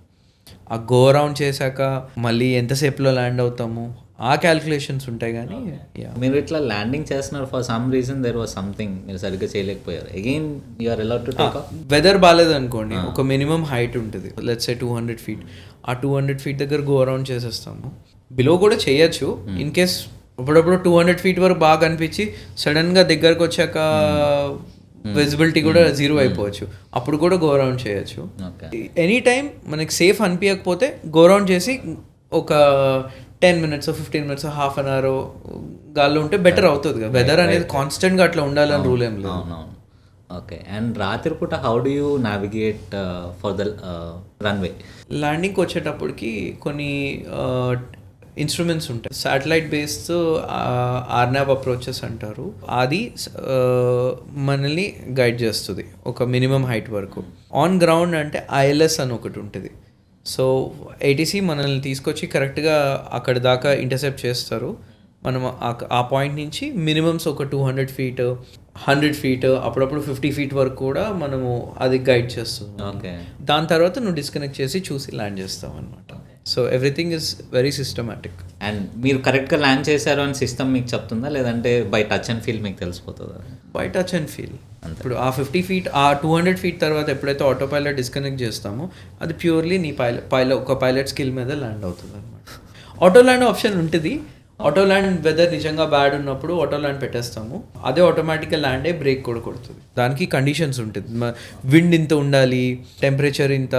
ఆ గో రౌండ్ చేశాక మళ్ళీ ఎంతసేపులో ల్యాండ్ అవుతాము, ఆ క్యాలిక్యులేషన్స్ ఉంటాయి. కానీ మీరు ఇట్లా ల్యాండింగ్ చేస్తున్నారు, for some reason there was something మీరు సరిగ్గా చేయలేకపోయారు, again you are allowed to take off. Weather బాగాలేదు అనుకోండి, ఒక మినిమం హైట్ ఉంటుంది, లెట్స్ సే 200 feet. ఆ 200 feet దగ్గర గో అరౌండ్ చేసేస్తాము. బిలో కూడా చేయొచ్చు ఇన్ కేస్ అప్పుడప్పుడు 200 feet వరకు బాగా అనిపించి సడన్గా దగ్గరకు వచ్చాక విజిబిలిటీ కూడా 0 అయిపోవచ్చు, అప్పుడు కూడా గో అరౌండ్ చేయొచ్చు. ఎనీ టైం మనకి సేఫ్ అనిపించకపోతే గో అరౌండ్ చేసి ఒక 10 minutes 15 minutes half an hour గాల్లో ఉంటే బెటర్ అవుతుంది కదా. వెదర్ అనేది కాన్స్టెంట్గా అట్లా ఉండాలని రూల్ ఏం లేదు. అవునవును. ఓకే. అండ్ రాత్రిపూట how do you navigate for the runway? ల్యాండింగ్కి వచ్చేటప్పటికి కొన్ని ఇన్స్ట్రుమెంట్స్ ఉంటాయి, శాటిలైట్ బేస్డ్ ఆర్నాబ్ అప్రోచెస్ అంటారు. అది మనల్ని గైడ్ చేస్తుంది ఒక మినిమం హైట్ వరకు. ఆన్ గ్రౌండ్ అంటే ILS అని ఒకటి ఉంటుంది. సో ATC మనల్ని తీసుకొచ్చి కరెక్ట్గా అక్కడ దాకా ఇంటర్సెప్ట్ చేస్తారు. మనం ఆ పాయింట్ నుంచి మినిమమ్స్ ఒక 200 feet 100 feet అప్పుడప్పుడు 50 feet వరకు కూడా మనము అది గైడ్ చేస్తుంది. ఓకే. దాని తర్వాత నువ్వు డిస్కనెక్ట్ చేసి చూసి ల్యాండ్ చేస్తావు అనమాట. So everything is very systematic. And మీరు కరెక్ట్గా ల్యాండ్ చేశారు అని సిస్టమ్ మీకు చెప్తుందా, లేదంటే బై టచ్ అండ్ ఫీల్ మీకు తెలిసిపోతుందా? By touch and feel. ఇప్పుడు ఆ 50 feet ఆ 200 feet తర్వాత ఎప్పుడైతే ఆటో పైలట్ డిస్కనెక్ట్ చేస్తామో అది ప్యూర్లీ నీ ఒక పైలట్ స్కిల్ మీద ల్యాండ్ అవుతుంది అనమాట. ఆటో ల్యాండ్ ఆప్షన్ ఉంటుంది. ఆటో ల్యాండ్ వెదర్ నిజంగా బ్యాడ్ ఉన్నప్పుడు ఆటో ల్యాండ్ పెట్టేస్తాము, అదే ఆటోమేటిక్గా ల్యాండ్ అయ్యి బ్రేక్ కూడా కొడుతుంది. దానికి కండిషన్స్ ఉంటుంది, విండ్ ఇంత ఉండాలి, టెంపరేచర్ ఇంత,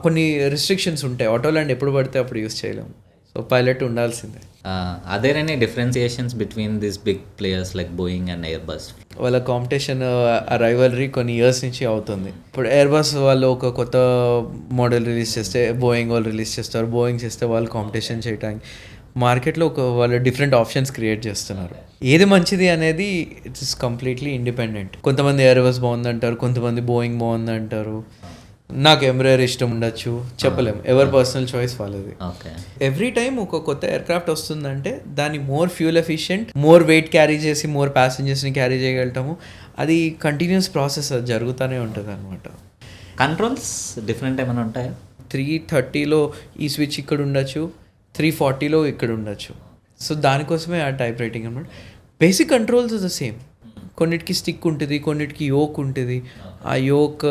కొన్ని రిస్ట్రిక్షన్స్ ఉంటాయి. ఆటో ల్యాండ్ ఎప్పుడు పడితే అప్పుడు యూస్ చేయలేము. సో పైలట్ ఉండాల్సిందే. Are there any differentiations between this big players like Boeing and Airbus? వాళ్ళ కాంపిటీషన్ రైవలరీ కొన్ని ఇయర్స్ నుంచి అవుతుంది. ఇప్పుడు ఎయిర్బస్ వాళ్ళు ఒక కొత్త మోడల్ రిలీజ్ చేస్తే బోయింగ్ వాళ్ళు రిలీజ్ చేస్తారు, బోయింగ్ చేస్తే వాళ్ళు కాంపిటీషన్ చేయడానికి మార్కెట్లో వాళ్ళు డిఫరెంట్ ఆప్షన్స్ క్రియేట్ చేస్తున్నారు. ఏది మంచిది అనేది ఇట్స్ కంప్లీట్లీ ఇండిపెండెంట్. కొంతమంది ఎయిర్బస్ బాగుందంటారు, కొంతమంది బోయింగ్ బాగుందంటారు. నాకు ఎంబ్రాయిడరీ ఇష్టం ఉండొచ్చు, చెప్పలేము, ఎవరి పర్సనల్ చాయిస్ వాళ్ళది. ఓకే. ఎవ్రీ టైం ఒక కొత్త ఎయిర్క్రాఫ్ట్ వస్తుందంటే దాన్ని more fuel efficient, more wait carry చేసి మోర్ ప్యాసింజర్స్ని క్యారీ చేయగలుగుతాము. అది కంటిన్యూస్ ప్రాసెస్, అది జరుగుతూనే ఉంటుంది అనమాట. కంట్రోల్స్ డిఫరెంట్ ఏమైనా ఉంటాయా? 330లో ఈ స్విచ్ ఇక్కడ ఉండొచ్చు, 340లో ఇక్కడ ఉండొచ్చు. సో దానికోసమే ఆ టైప్ రైటింగ్ అనమాట. Basic controls the same. కొన్నిటికి స్టిక్ ఉంటుంది, కొన్నిటికి యోక్ ఉంటుంది. ఆ యోక్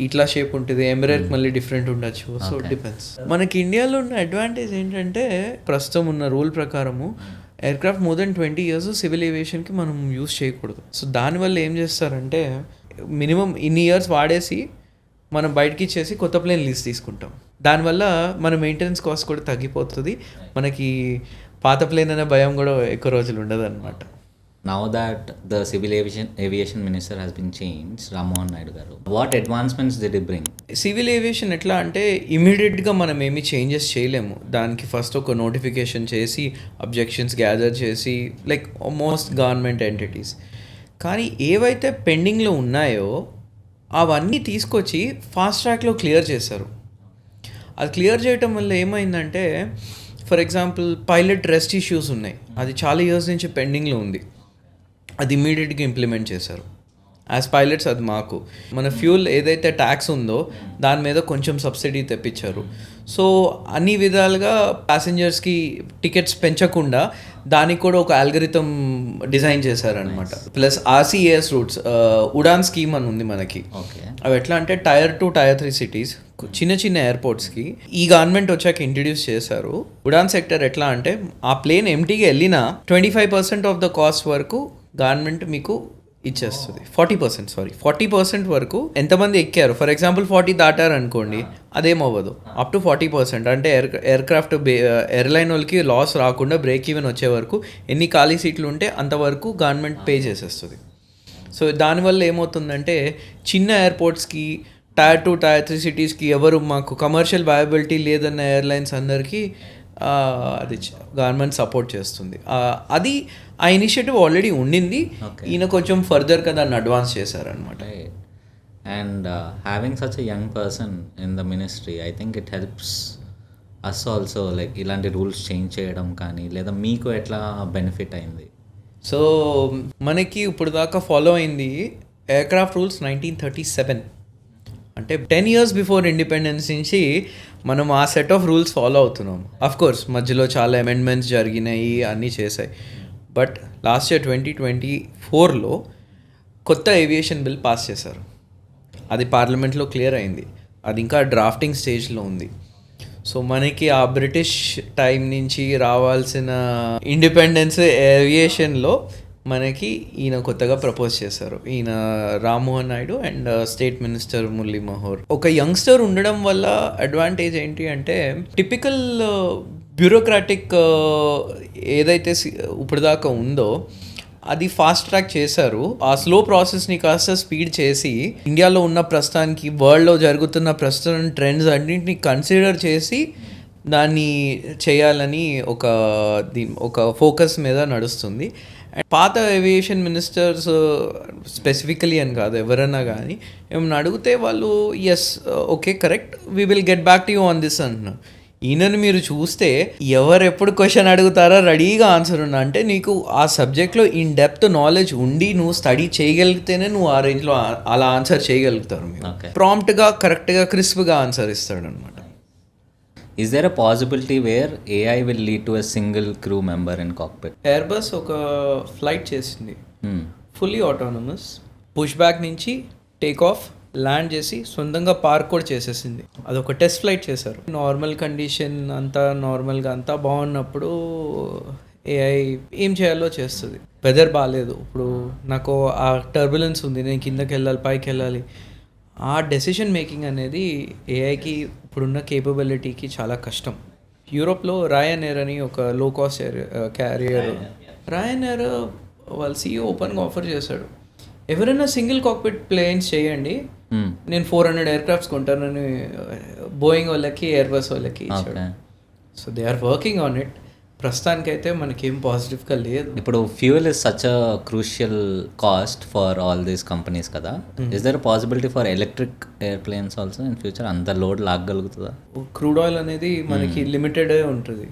ఇట్లా షేప్ ఉంటుంది, ఎంబ్రాయిడరీ మళ్ళీ డిఫరెంట్ ఉండొచ్చు. So depends. మనకి ఇండియాలో ఉన్న అడ్వాంటేజ్ ఏంటంటే ప్రస్తుతం ఉన్న రూల్ ప్రకారము aircraft more than 20 years civil ఏవియేషన్కి మనం యూస్ చేయకూడదు. సో దానివల్ల ఏం చేస్తారంటే మినిమం ఇన్ని ఇయర్స్ వాడేసి మనం బయటకి ఇచ్చేసి కొత్త ప్లేన్ లీజ్ తీసుకుంటాం. దానివల్ల మన మెయింటెనెన్స్ కాస్ట్ కూడా తగ్గిపోతుంది. మనకి పాత ప్లేన్ అనే భయం కూడా ఎక్కువ రోజులు ఉండదు అనమాట. Now that the civil aviation minister has been changed, Rammohan Naidu garu, what advancements did he bring? Civil aviation ఎట్లా అంటే ఇమీడియట్గా మనం ఏమి చేంజెస్ చేయలేము. దానికి ఫస్ట్ ఒక నోటిఫికేషన్ చేసి అబ్జెక్షన్స్ గ్యాదర్ చేసి లైక్ మోస్ట్ గవర్నమెంట్ ఎంటిటీస్. కానీ ఏవైతే పెండింగ్లో ఉన్నాయో అవన్నీ తీసుకొచ్చి ఫాస్ట్ ట్రాక్లో క్లియర్ చేశారు. అది క్లియర్ చేయటం వల్ల ఏమైందంటే for example pilot rest issues ఉన్నాయి, అది చాలా ఇయర్స్ నుంచి పెండింగ్లో ఉంది. అది ఇమీడియట్గా ఇంప్లిమెంట్ చేశారు. యాజ్ పైలట్స్ అది మాకు మన ఫ్యూల్ ఏదైతే ట్యాక్స్ ఉందో దాని మీద కొంచెం సబ్సిడీ తెప్పించారు. సో అన్ని విధాలుగా ప్యాసింజర్స్కి టికెట్స్ పెంచకుండా దానికి కూడా ఒక ఆల్గరిథం డిజైన్ చేశారనమాట. ప్లస్ ఆర్సీఏఎస్ రూట్స్, ఉడాన్ స్కీమ్ అని ఉంది మనకి. అవి ఎట్లా అంటే Tier 2, Tier 3 సిటీస్, చిన్న చిన్న ఎయిర్పోర్ట్స్కి ఈ గవర్నమెంట్ వచ్చాక ఇంట్రడ్యూస్ చేశారు. ఉడాన్ సెక్టర్ ఎట్లా అంటే ఆ ప్లేన్ ఎంటీగా వెళ్ళినా 25% ఆఫ్ ద కాస్ట్ వరకు గవర్నమెంట్ మీకు ఇచ్చేస్తుంది. 40% వరకు ఎంతమంది ఎక్కారు, ఫర్ ఎగ్జాంపుల్ 40 దాటారు అనుకోండి, అదేమవ్వదు. అప్ టు 40% అంటే ఎయిర్క్రాఫ్ట్ ఎయిర్లైన్ వాళ్ళకి లాస్ రాకుండా బ్రేక్ ఈవెన్ వచ్చే వరకు ఎన్ని ఖాళీ సీట్లు ఉంటే అంతవరకు గవర్నమెంట్ పే చేసేస్తుంది. సో దానివల్ల ఏమవుతుందంటే చిన్న ఎయిర్పోర్ట్స్కి, Tier 2, Tier 3 సిటీస్కి ఎవరు మాకు కమర్షియల్ వయబిలిటీ లేదన్న ఎయిర్లైన్స్ అందరికీ అది గవర్నమెంట్ సపోర్ట్ చేస్తుంది. అది ఆ ఇనిషియేటివ్ ఆల్రెడీ ఉండింది, ఈయన కొంచెం ఫర్దర్గా దాన్ని అడ్వాన్స్ చేశారనమాట. And having such a young person in the ministry, I think it helps us also, like ఇలాంటి రూల్స్ చేంజ్ చేయడం కానీ, లేదా మీకు ఎట్లా బెనిఫిట్ అయింది? సో మనకి ఇప్పుడు దాకా ఫాలో అయింది ఎయిర్క్రాఫ్ట్ రూల్స్ 1937, అంటే 10 years బిఫోర్ ఇండిపెండెన్స్ నుంచి మనం ఆ సెట్ ఆఫ్ రూల్స్ ఫాలో అవుతున్నాం. అఫ్కోర్స్ మధ్యలో చాలా అమెండ్మెంట్స్ జరిగినాయి, అన్నీ చేశాయి. బట్ లాస్ట్ ఇయర్ 2024లో కొత్త ఏవియేషన్ బిల్ పాస్ చేశారు. అది పార్లమెంట్లో క్లియర్ అయింది, అది ఇంకా డ్రాఫ్టింగ్ స్టేజ్లో ఉంది. సో మనకి ఆ బ్రిటిష్ టైం నుంచి రావాల్సిన ఇండిపెండెన్స్ ఏవియేషన్లో మనకి ఈయన కొత్తగా ప్రపోజ్ చేశారు. ఈయన Rammohan Naidu and state minister Murali Manohar. ఒక యంగ్స్టర్ ఉండడం వల్ల అడ్వాంటేజ్ ఏంటి అంటే టిపికల్ బ్యూరోక్రాటిక్ ఏదైతే ఇప్పుడు దాకా ఉందో అది ఫాస్ట్ ట్రాక్ చేశారు. ఆ స్లో ప్రాసెస్ని కాస్త స్పీడ్ చేసి ఇండియాలో ఉన్న ప్రస్తుతానికి వరల్డ్లో జరుగుతున్న ప్రస్తుతం ట్రెండ్స్ అన్నింటినీ కన్సిడర్ చేసి దాన్ని చేయాలని ఒక ఫోకస్ మీద నడుస్తుంది. పాత ఏవియేషన్ మినిస్టర్స్ స్పెసిఫికలీ అని కాదు, ఎవరైనా కానీ ఏమన్నా అడిగితే వాళ్ళు yes okay correct we will get back to you on this అంటున్నారు. ఈయనను మీరు చూస్తే ఎవరెప్పుడు క్వశ్చన్ అడుగుతారో రెడీగా ఆన్సర్ ఉన్నా, అంటే నీకు ఆ సబ్జెక్ట్లో ఇన్ డెప్త్ నాలెడ్జ్ ఉండి నువ్వు స్టడీ చేయగలిగితేనే నువ్వు ఆ రేంజ్లో అలా ఆన్సర్ చేయగలుగుతారు. మీరు ప్రాంప్ట్గా కరెక్ట్గా క్రిస్ప్గా ఆన్సర్ ఇస్తాడు అనమాట. Is there a possibility where AI will lead to a single crew member in cockpit? Airbus ఒక ఫ్లైట్ చేసింది, ఫుల్లీ ఆటోనమస్, పుష్ బ్యాక్ నుంచి టేక్ ఆఫ్ ల్యాండ్ చేసి సొంతంగా పార్క్ కూడా చేసేసింది. అదొక టెస్ట్ ఫ్లైట్ చేశారు. నార్మల్ కండిషన్ అంతా నార్మల్గా అంతా బాగున్నప్పుడు ఏఐ ఏం చేయాలో చేస్తుంది. వెదర్ బాగాలేదు, ఇప్పుడు నాకు ఆ టర్బులెన్స్ ఉంది, నేను కిందకి వెళ్ళాలి పైకి వెళ్ళాలి, ఆ డెసిషన్ మేకింగ్ అనేది ఏఐకి ఇప్పుడున్న కేపబిలిటీకి చాలా కష్టం. యూరోప్లో రాయన్ ఎయిర్ అని ఒక low cost carrier, Ryanair వాళ్ళ CEO ఓపెన్గా ఆఫర్ చేశాడు, ఎవరైనా సింగిల్ కాక్పిట్ ప్లేన్స్ చేయండి, నేను 400 ఎయిర్క్రాఫ్ట్స్ కొంటానని బోయింగ్ వాళ్ళకి ఎయిర్బస్ వాళ్ళకి ఇచ్చాడు. So they are working on it. ప్రస్తుతానికైతే మనకేం పాజిటివ్గా లేదు. ఇప్పుడు fuel is such a crucial cost for all these companies కదా. Is there possibility for electric airplanes also in future? అంత లోడ్ లాగలుగుతుందా? క్రూడ్ ఆయిల్ అనేది మనకి లిమిటెడ్ ఉంటుంది.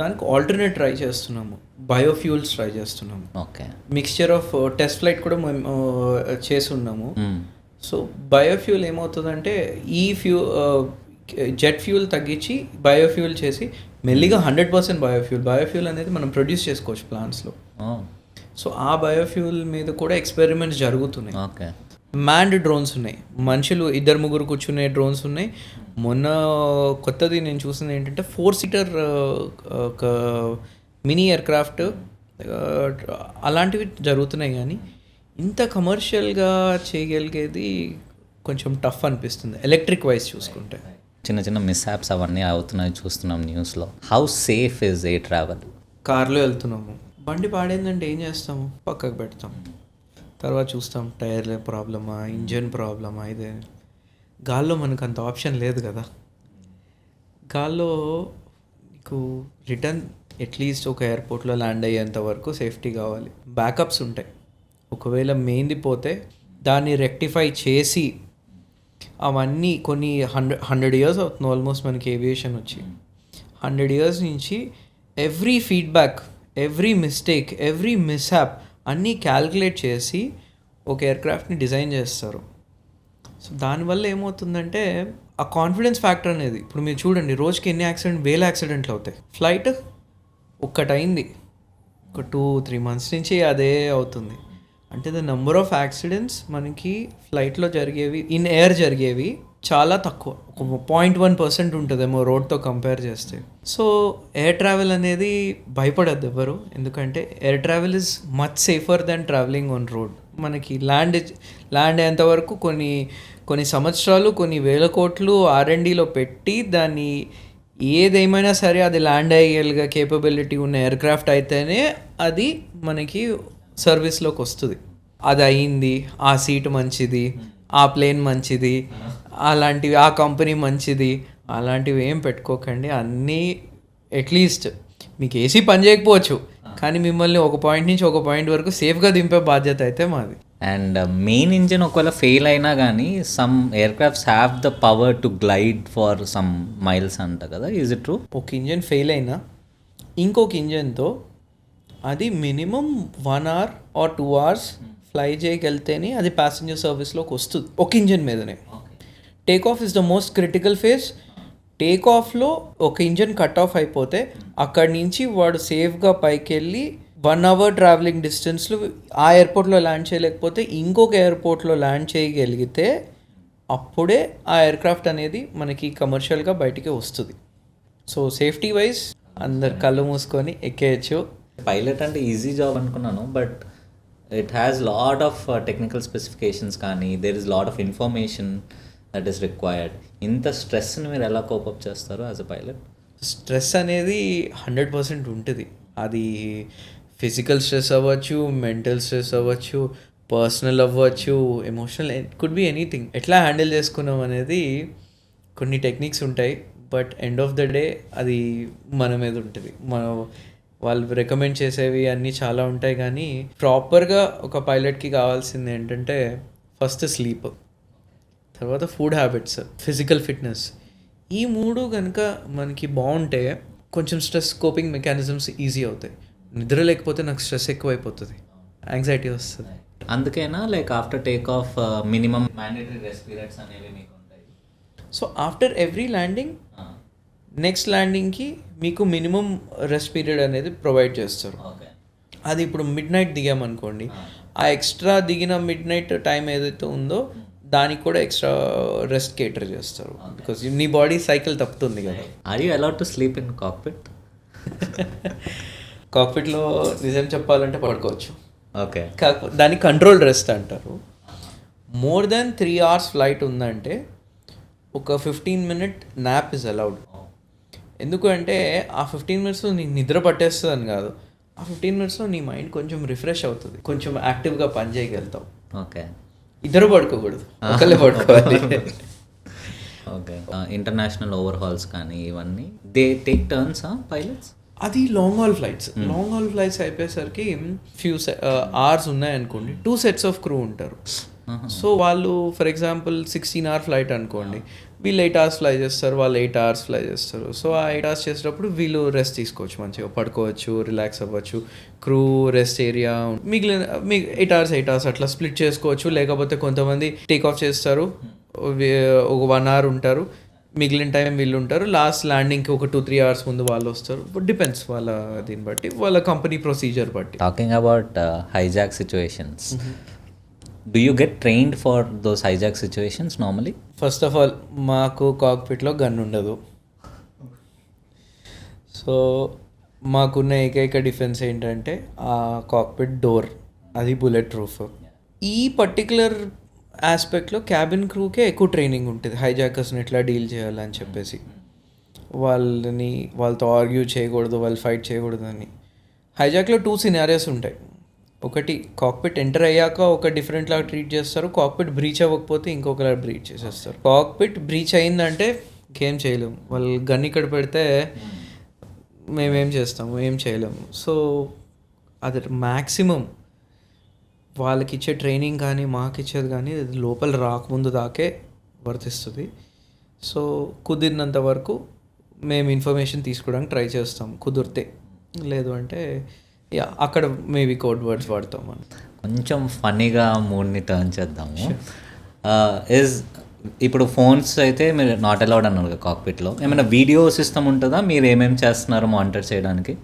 దానికి ఆల్టర్నేట్ ట్రై చేస్తున్నాము, బయోఫ్యూల్స్ ట్రై చేస్తున్నాము. Okay, mixture of test flight కూడా మేము చేస్తున్నాము. సో బయోఫ్యూల్ ఏమవుతుందంటే ఈ జెట్ ఫ్యూల్ తగ్గించి బయోఫ్యూల్ చేసి మెల్లిగా 100% బయోఫ్యూల్ అనేది మనం ప్రొడ్యూస్ చేసుకోవచ్చు ప్లాంట్స్లో. సో ఆ బయోఫ్యూల్ మీద కూడా ఎక్స్పెరిమెంట్స్ జరుగుతున్నాయి. ఓకే, మ్యాన్డ్ డ్రోన్స్ ఉన్నాయి, మనుషులు 2-3 కూర్చునే డ్రోన్స్ ఉన్నాయి. మొన్న కొత్తది నేను చూసింది ఏంటంటే 4 సీటర్ ఒక మినీ ఎయిర్క్రాఫ్ట్ అలాంటివి జరుగుతున్నాయి. కానీ ఇంత కమర్షియల్గా చేయగలిగేది కొంచెం టఫ్ అనిపిస్తుంది ఎలక్ట్రిక్ వైజ్ చూసుకుంటే. చిన్న చిన్న మిస్హాప్స్ అవన్నీ అవుతున్నాయి చూస్తున్నాం న్యూస్లో. How safe is air travel? కార్లో వెళ్తున్నాము, బండి పాడైందంటే ఏం చేస్తాము? పక్కకు పెడతాం, తర్వాత చూస్తాం టైర్ల ప్రాబ్లమా, ఇంజన్ ప్రాబ్లమా. ఇదే గాల్లో మనకు అంత ఆప్షన్ లేదు కదా. గాల్లో నీకు రిటర్న్ అట్లీస్ట్ ఒక ఎయిర్పోర్ట్లో ల్యాండ్ అయ్యేంత వరకు సేఫ్టీ కావాలి. బ్యాకప్స్ ఉంటాయి, ఒకవేళ మెయిన్ది పోతే దాన్ని రెక్టిఫై చేసి అవన్నీ కొన్ని 100 years అవుతుంది ఆల్మోస్ట్ మనకి ఏవియేషన్ వచ్చి. 100 years నుంచి every feedback, every mistake, every mishap అన్నీ క్యాల్కులేట్ చేసి ఒక ఎయిర్క్రాఫ్ట్ని డిజైన్ చేస్తారు. సో దానివల్ల ఏమవుతుందంటే ఆ కాన్ఫిడెన్స్ ఫ్యాక్టర్ అనేది, ఇప్పుడు మీరు చూడండి రోజుకి ఎన్ని వేల యాక్సిడెంట్లు అవుతాయి. ఫ్లైట్ ఒక్కటైంది, ఒక 2-3 months నుంచి అదే అవుతుంది. అంటే ద నెంబర్ ఆఫ్ యాక్సిడెంట్స్ మనకి ఫ్లైట్లో జరిగేవి, ఇన్ ఎయిర్ జరిగేవి చాలా తక్కువ, ఒక 0.1% ఉంటుందేమో రోడ్తో కంపేర్ చేస్తే. సో ఎయిర్ ట్రావెల్ అనేది భయపడద్దు ఎవరు, ఎందుకంటే air travel is much safer than travelling on road. మనకి ల్యాండ్ అయ్యేంతవరకు కొన్ని సంవత్సరాలు, కొన్ని వేల కోట్లు R&Dలో పెట్టి దాన్ని ఏదేమైనా సరే అది ల్యాండ్ అయ్యేలుగా కేపబిలిటీ ఉన్న ఎయిర్క్రాఫ్ట్ అయితేనే అది మనకి సర్వీస్లోకి వస్తుంది. అది అయింది, ఆ సీట్ మంచిది, ఆ ప్లేన్ మంచిది, అలాంటివి ఆ కంపెనీ మంచిది, అలాంటివి ఏం పెట్టుకోకండి. అన్నీ అట్లీస్ట్ మీకు ఏసీ పని చేయకపోవచ్చు, కానీ మిమ్మల్ని ఒక పాయింట్ నుంచి ఒక పాయింట్ వరకు సేఫ్గా దింపే బాధ్యత అయితే మాది. అండ్ మెయిన్ ఇంజిన్ ఒకవేళ ఫెయిల్ అయినా కానీ some aircrafts have the power to glide for some miles అంట కదా, ఈజ్ ఇట్ ట్రూ? ఒక ఇంజన్ ఫెయిల్ అయినా ఇంకొక ఇంజన్తో అది minimum 1 hour or 2 hours fly చేయగలితేనే అది ప్యాసింజర్ సర్వీస్లోకి వస్తుంది ఒక ఇంజన్ మీదనే. Take off is the most critical phase. Take ఆఫ్లో ఒక ఇంజన్ కట్ ఆఫ్ అయిపోతే అక్కడి నుంచి వాడు సేఫ్గా పైకి వెళ్ళి 1 hour ట్రావెలింగ్ డిస్టెన్స్లో ఆ ఎయిర్పోర్ట్లో ల్యాండ్ చేయలేకపోతే ఇంకొక ఎయిర్పోర్ట్లో ల్యాండ్ చేయగలిగితే అప్పుడే ఆ ఎయిర్క్రాఫ్ట్ అనేది మనకి కమర్షియల్గా బయటికి వస్తుంది. సో సేఫ్టీ వైజ్ అందరు కళ్ళు మూసుకొని ఎక్కేయచ్చు. పైలట్ అంటే ఈజీ జాబ్ అనుకున్నాను, but it has lot of technical specifications, కానీ there is lot of information that is required. ఇంత స్ట్రెస్ని మీరు ఎలా కోపప్ చేస్తారు యాజ్ అ పైలట్? స్ట్రెస్ అనేది 100% ఉంటుంది. అది ఫిజికల్ స్ట్రెస్ అవ్వచ్చు, మెంటల్ స్ట్రెస్ అవ్వచ్చు, పర్సనల్ అవ్వచ్చు, emotional, it could be anything. ఎట్లా హ్యాండిల్ చేసుకున్నాం అనేది కొన్ని టెక్నిక్స్ ఉంటాయి, but end of the day అది మన మీద ఉంటుంది. వాళ్ళు రికమెండ్ చేసేవి అన్నీ చాలా ఉంటాయి, కానీ ప్రాపర్గా ఒక పైలట్కి కావాల్సింది ఏంటంటే ఫస్ట్ స్లీప్, తర్వాత ఫుడ్ హ్యాబిట్స్, ఫిజికల్ ఫిట్నెస్. ఈ 3 కనుక మనకి బాగుంటే కొంచెం స్ట్రెస్ కోపింగ్ మెకానిజమ్స్ ఈజీ అవుతాయి. నిద్ర లేకపోతే నాకు స్ట్రెస్ ఎక్కువైపోతుంది, యాంగ్జైటీ వస్తుంది. అందుకేనా like after take off minimum mandatory rest periods అనేవి మీకు ఉంటాయి? So after every landing next ల్యాండింగ్కి మీకు మినిమం రెస్ట్ పీరియడ్ అనేది ప్రొవైడ్ చేస్తారు. అది ఇప్పుడు మిడ్-నైట్ దిగామనుకోండి, ఆ ఎక్స్ట్రా దిగిన మిడ్-నైట్ టైం ఏదైతే ఉందో దానికి కూడా ఎక్స్ట్రా రెస్ట్ కేటర్ చేస్తారు, బికాస్ నీ బాడీ సైకిల్ తప్పుతుంది కదా. Are you allowed to sleep in cockpit? కాక్పిట్లో నిజం చెప్పాలంటే పడుకోవచ్చు, ఓకే. కాకపోతే దాన్ని కంట్రోల్ రెస్ట్ అంటారు. మోర్ దాన్ 3 hours ఫ్లైట్ ఉందంటే ఒక 15-minute న్యాప్ ఇస్ అలౌడ్. ఎందుకంటే ఆ 15 minutesలో నీ నిద్ర పట్టేస్తుంది అని కాదు, ఆ 15 minutesలో నీ మైండ్ కొంచెం రిఫ్రెష్ అవుతుంది, కొంచెం యాక్టివ్గా పని చేయగలుగుతావు. ఓకే, ఇద్దరు పడుకోకూడదు, ఒకళ్ళే పడుకోవాలి. ఓకే. ఇంటర్నేషనల్ ఓవర్ హాల్స్ కానీ ఇవన్నీ దే టేక్ టర్న్స్ పైలట్స్? అది లాంగ్ హాల్ ఫ్లైట్స్ అయిపోయేసరికి ఫ్యూ అవర్స్ ఉన్నాయనుకోండి 2 sets ఆఫ్ క్రూ ఉంటారు. సో వాళ్ళు ఫర్ ఎగ్జాంపుల్ 16-hour ఫ్లైట్ అనుకోండి, వీళ్ళు 8 hours ఫ్లై చేస్తారు, వాళ్ళు 8 hours ఫ్లై చేస్తారు. సో ఆ 8 hours చేసేటప్పుడు వీళ్ళు రెస్ట్ తీసుకోవచ్చు, మంచిగా పడుకోవచ్చు, రిలాక్స్ అవ్వచ్చు. క్రూ రెస్ట్ ఏరియా మిగిలిన 8 hours అట్లా స్ప్లిట్ చేసుకోవచ్చు. లేకపోతే కొంతమంది టేక్ ఆఫ్ చేస్తారు, ఒక 1 hour ఉంటారు, మిగిలిన టైం వీళ్ళు ఉంటారు. లాస్ట్ ల్యాండింగ్కి ఒక 2-3 hours ముందు వాళ్ళు వస్తారు. డిపెండ్స్ వాళ్ళ దీన్ని బట్టి, వాళ్ళ కంపెనీ ప్రొసీజర్ బట్టి. Talking about hijack situations, do you get trained for those hijack situations normally? First of all మాకు కాక్పిట్లో గన్ ఉండదు. సో మాకున్న ఏకైక డిఫెన్స్ ఏంటంటే ఆ కాక్పిట్ డోర్, అది బుల్లెట్ ప్రూఫ్. ఈ పర్టికులర్ ఆస్పెక్ట్లో క్యాబిన్ క్రూకే ఎక్కువ ట్రైనింగ్ ఉంటుంది, హైజాకర్స్ని ఎట్లా డీల్ చేయాలని చెప్పేసి. వాళ్ళతో ఆర్గ్యూ చేయకూడదు, వాళ్ళు ఫైట్ చేయకూడదు అని. హైజాక్లో 2 scenarios ఉంటాయి. ఒకటి, కాక్పిట్ ఎంటర్ అయ్యాక ఒక డిఫరెంట్ లాగా ట్రీట్ చేస్తారు, కాక్పిట్ బ్రీచ్ అవ్వకపోతే ఇంకొకలా బ్రీచ్ చేసేస్తారు. కాక్పిట్ బ్రీచ్ అయిందంటే ఇంకేం చేయలేము, వాళ్ళు గన్ ఇక్కడ పెడితే మేమేం చేస్తాము, ఏం చేయలేము. సో అది మ్యాక్సిమం వాళ్ళకి ఇచ్చే ట్రైనింగ్ కానీ మాకు ఇచ్చేది కానీ అది లోపల రాకముందు దాకే వర్తిస్తుంది. సో కుదిరినంత వరకు మేము ఇన్ఫర్మేషన్ తీసుకోవడానికి ట్రై చేస్తాం, కుదిరితే. లేదు అంటే అక్కడ మేబీ కోడ్ వర్డ్స్ వాడతాం. మనం కొంచెం ఫన్నీగా మూడ్ని టర్న్ చేద్దాము. ఇప్పుడు ఫోన్స్ అయితే మీరు నాట్ అలౌడ్ అన్నారు కాక్పిట్లో. ఏమైనా వీడియో సిస్టమ్ ఉంటుందా, మీరు ఏమేమి చేస్తున్నారో మానిటర్ చేయడానికి?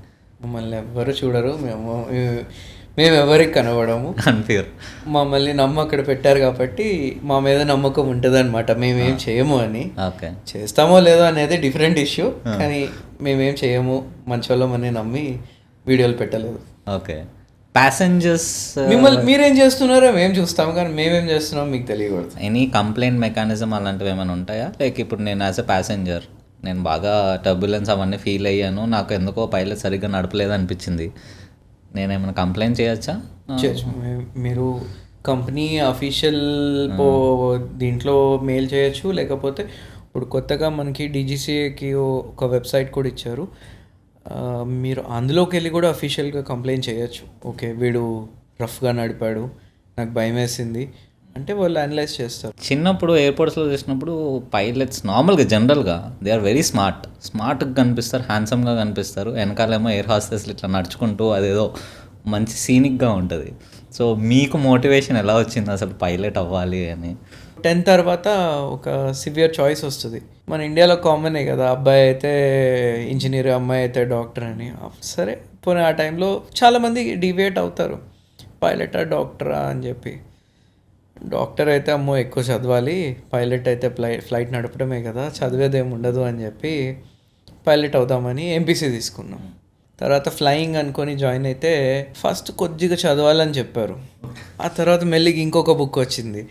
మమ్మల్ని ఎవ్వరు చూడరు, మేము ఎవరికి కనబడము, కన్ఫ్యూర్. మమ్మల్ని అక్కడ పెట్టారు కాబట్టి మా మీద నమ్మకం ఉంటుంది అనమాట, మేమేం చేయము అని. ఓకే, చేస్తామో లేదో అనేది డిఫరెంట్ ఇష్యూ, కానీ మేమేం చేయము, మంచోళ్ళమని నమ్మి వీడియోలు పెట్టలేదు. ఓకే, ప్యాసింజర్స్ మిమ్మల్ని మీరేం చేస్తున్నారో మేము చూస్తాం, కానీ మేమేం చేస్తున్నాం మీకు తెలియకూడదు. ఎనీ కంప్లైంట్ మెకానిజం అలాంటివి ఏమైనా ఉంటాయా? లైక్ ఇప్పుడు నేను యాజ్ ఎ ప్యాసింజర్, నేను బాగా టర్బులెన్స్ అవన్నీ ఫీల్ అయ్యాను, నాకు ఎందుకో పైలట్ సరిగ్గా నడపలేదు అనిపించింది, నేనేమైనా కంప్లైంట్ చేయొచ్చా? మీరు కంపెనీ అఫీషియల్ దీంట్లో మెయిల్ చేయొచ్చు, లేకపోతే ఇప్పుడు కొత్తగా మనకి డీజీసీఏకి ఒక వెబ్సైట్ కూడా ఇచ్చారు, మీరు అందులోకి వెళ్ళి కూడా అఫీషియల్గా కంప్లైంట్ చేయొచ్చు. ఓకే, వీడు రఫ్గా నడిపాడు, నాకు భయం వేసింది అంటే వాళ్ళు అనలైజ్ చేస్తారు. చిన్నప్పుడు ఎయిర్పోర్ట్స్లో చూసినప్పుడు పైలట్స్ నార్మల్గా జనరల్గా దే ఆర్ వెరీ స్మార్ట్గా కనిపిస్తారు, హ్యాండ్సమ్గా కనిపిస్తారు. వెనకాలేమో ఎయిర్ హాస్టెస్లు ఇట్లా నడుచుకుంటూ అదేదో మంచి సీనిక్గా ఉంటుంది. సో మీకు మోటివేషన్ ఎలా వచ్చింది అసలు పైలట్ అవ్వాలి అని? 10th తర్వాత ఒక సివియర్ చాయిస్ వస్తుంది. మన ఇండియాలో కామనే కదా, అబ్బాయి అయితే ఇంజనీర్, అమ్మాయి అయితే డాక్టర్ అని. సరే పోనీ ఆ టైంలో చాలామంది డివియేట్ అవుతారు, పైలటా డాక్టరా అని చెప్పి. డాక్టర్ అయితే అమ్మో ఎక్కువ చదవాలి, పైలట్ అయితే ఫ్లైట్ నడపడమే కదా, చదివేదేమి ఉండదు అని చెప్పి పైలట్ అవుదామని ఎంపీసీ తీసుకున్నాం. తర్వాత ఫ్లయింగ్ అనుకొని జాయిన్ అయితే ఫస్ట్ కొద్దిగా చదవాలని చెప్పారు, ఆ తర్వాత మెల్లిగా ఇంకొక బుక్ వచ్చింది,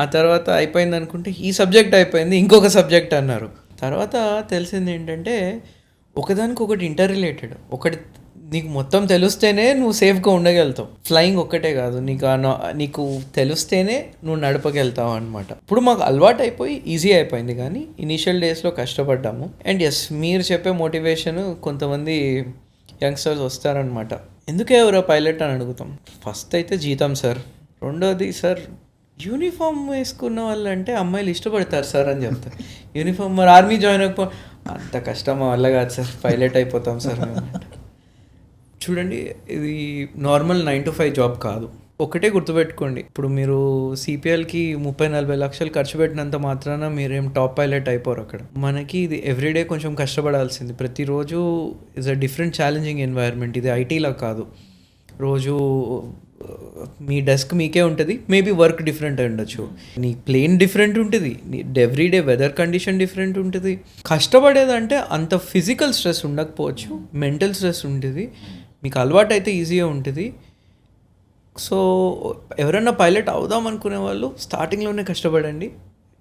ఆ తర్వాత అయిపోయింది అనుకుంటే ఈ సబ్జెక్ట్ అయిపోయింది, ఇంకొక సబ్జెక్ట్ అన్నారు. తర్వాత తెలిసింది ఏంటంటే ఒకదానికి ఒకటి ఇంటర్ రిలేటెడ్. ఒకటి నీకు మొత్తం తెలిస్తేనే నువ్వు సేఫ్గా ఉండగలుగుతావు, ఫ్లయింగ్ ఒక్కటే కాదు, నీకు తెలిస్తేనే నువ్వు నడపగలుగుతావు అనమాట. ఇప్పుడు మాకు అలవాటు అయిపోయి ఈజీ అయిపోయింది, కానీ ఇనీషియల్ డేస్లో కష్టపడ్డాము. అండ్ ఎస్, మీరు చెప్పే మోటివేషన్ కొంతమంది యంగ్స్టర్స్ వస్తారనమాట, ఎందుకే ఎవరో పైలట్ అని అడుగుతాం. ఫస్ట్ అయితే జీతం సార్, రెండోది సార్ యూనిఫామ్ వేసుకున్న వాళ్ళు అంటే అమ్మాయిలు ఇష్టపడతారు సార్ అని చెప్తారు. యూనిఫామ్ మరి ఆర్మీ జాయిన్ అయిపో, అంత కష్టం మా వల్ల కాదు సార్, పైలట్ అయిపోతాం సార్ మేము. చూడండి, ఇది నార్మల్ 9 to 5 జాబ్ కాదు. ఒకటే గుర్తుపెట్టుకోండి, ఇప్పుడు మీరు సిపిఎల్కి 30-40 లక్షలు ఖర్చు పెట్టినంత మాత్రాన మీరేం టాప్ పైలట్ అయిపోరు అక్కడ. మనకి ఇది ఎవ్రీడే కొంచెం కష్టపడాల్సింది, ప్రతిరోజు is a different challenging environment. ఇది ఐటీలా కాదు, రోజు మీ డెస్క్ మీకే ఉంటుంది, మేబీ వర్క్ డిఫరెంట్ అయి ఉండొచ్చు, నీ ప్లేన్ డిఫరెంట్ ఉంటుంది, నీ ఎవ్రీడే వెదర్ కండిషన్ డిఫరెంట్ ఉంటుంది. కష్టపడేదంటే అంత ఫిజికల్ స్ట్రెస్ ఉండకపోవచ్చు, మెంటల్ స్ట్రెస్ ఉంటుంది. మీకు అలవాటు అయితే ఈజీగా ఉంటుంది. సో ఎవరైనా పైలట్ అవుదాం అనుకునే వాళ్ళు స్టార్టింగ్లోనే కష్టపడండి,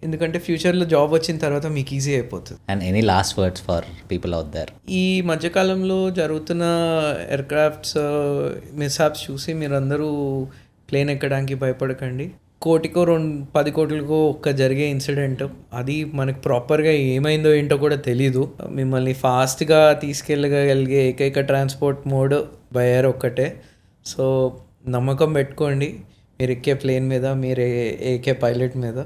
ఎందుకంటే ఫ్యూచర్లో జాబ్ వచ్చిన తర్వాత మీకు ఈజీ అయిపోతుంది. And any last words for people out there? ఈ మధ్యకాలంలో జరుగుతున్న ఎయిర్క్రాఫ్ట్స్ మిస్హాప్స్ చూసి మీరందరూ ప్లేన్ ఎక్కడానికి భయపడకండి. కోటికో 10 కోట్లకో ఒక్క జరిగే ఇన్సిడెంట్, అది మనకు ప్రాపర్గా ఏమైందో ఏంటో కూడా తెలీదు. మిమ్మల్ని ఫాస్ట్గా తీసుకెళ్ళగలిగే ఏకైక ట్రాన్స్పోర్ట్ మోడ్ బై ఎయిర్ ఒక్కటే. సో నమ్మకం పెట్టుకోండి, మీరు ఎక్కే ప్లేన్ మీద, మీరు ఎక్కే పైలట్ మీద.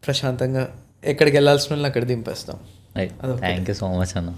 ప్రశాంతంగా ఎక్కడికి వెళ్ళాల్సిన వాళ్ళని అక్కడ దింపేస్తాం. థ్యాంక్ యూ సో మచ్ అన్న.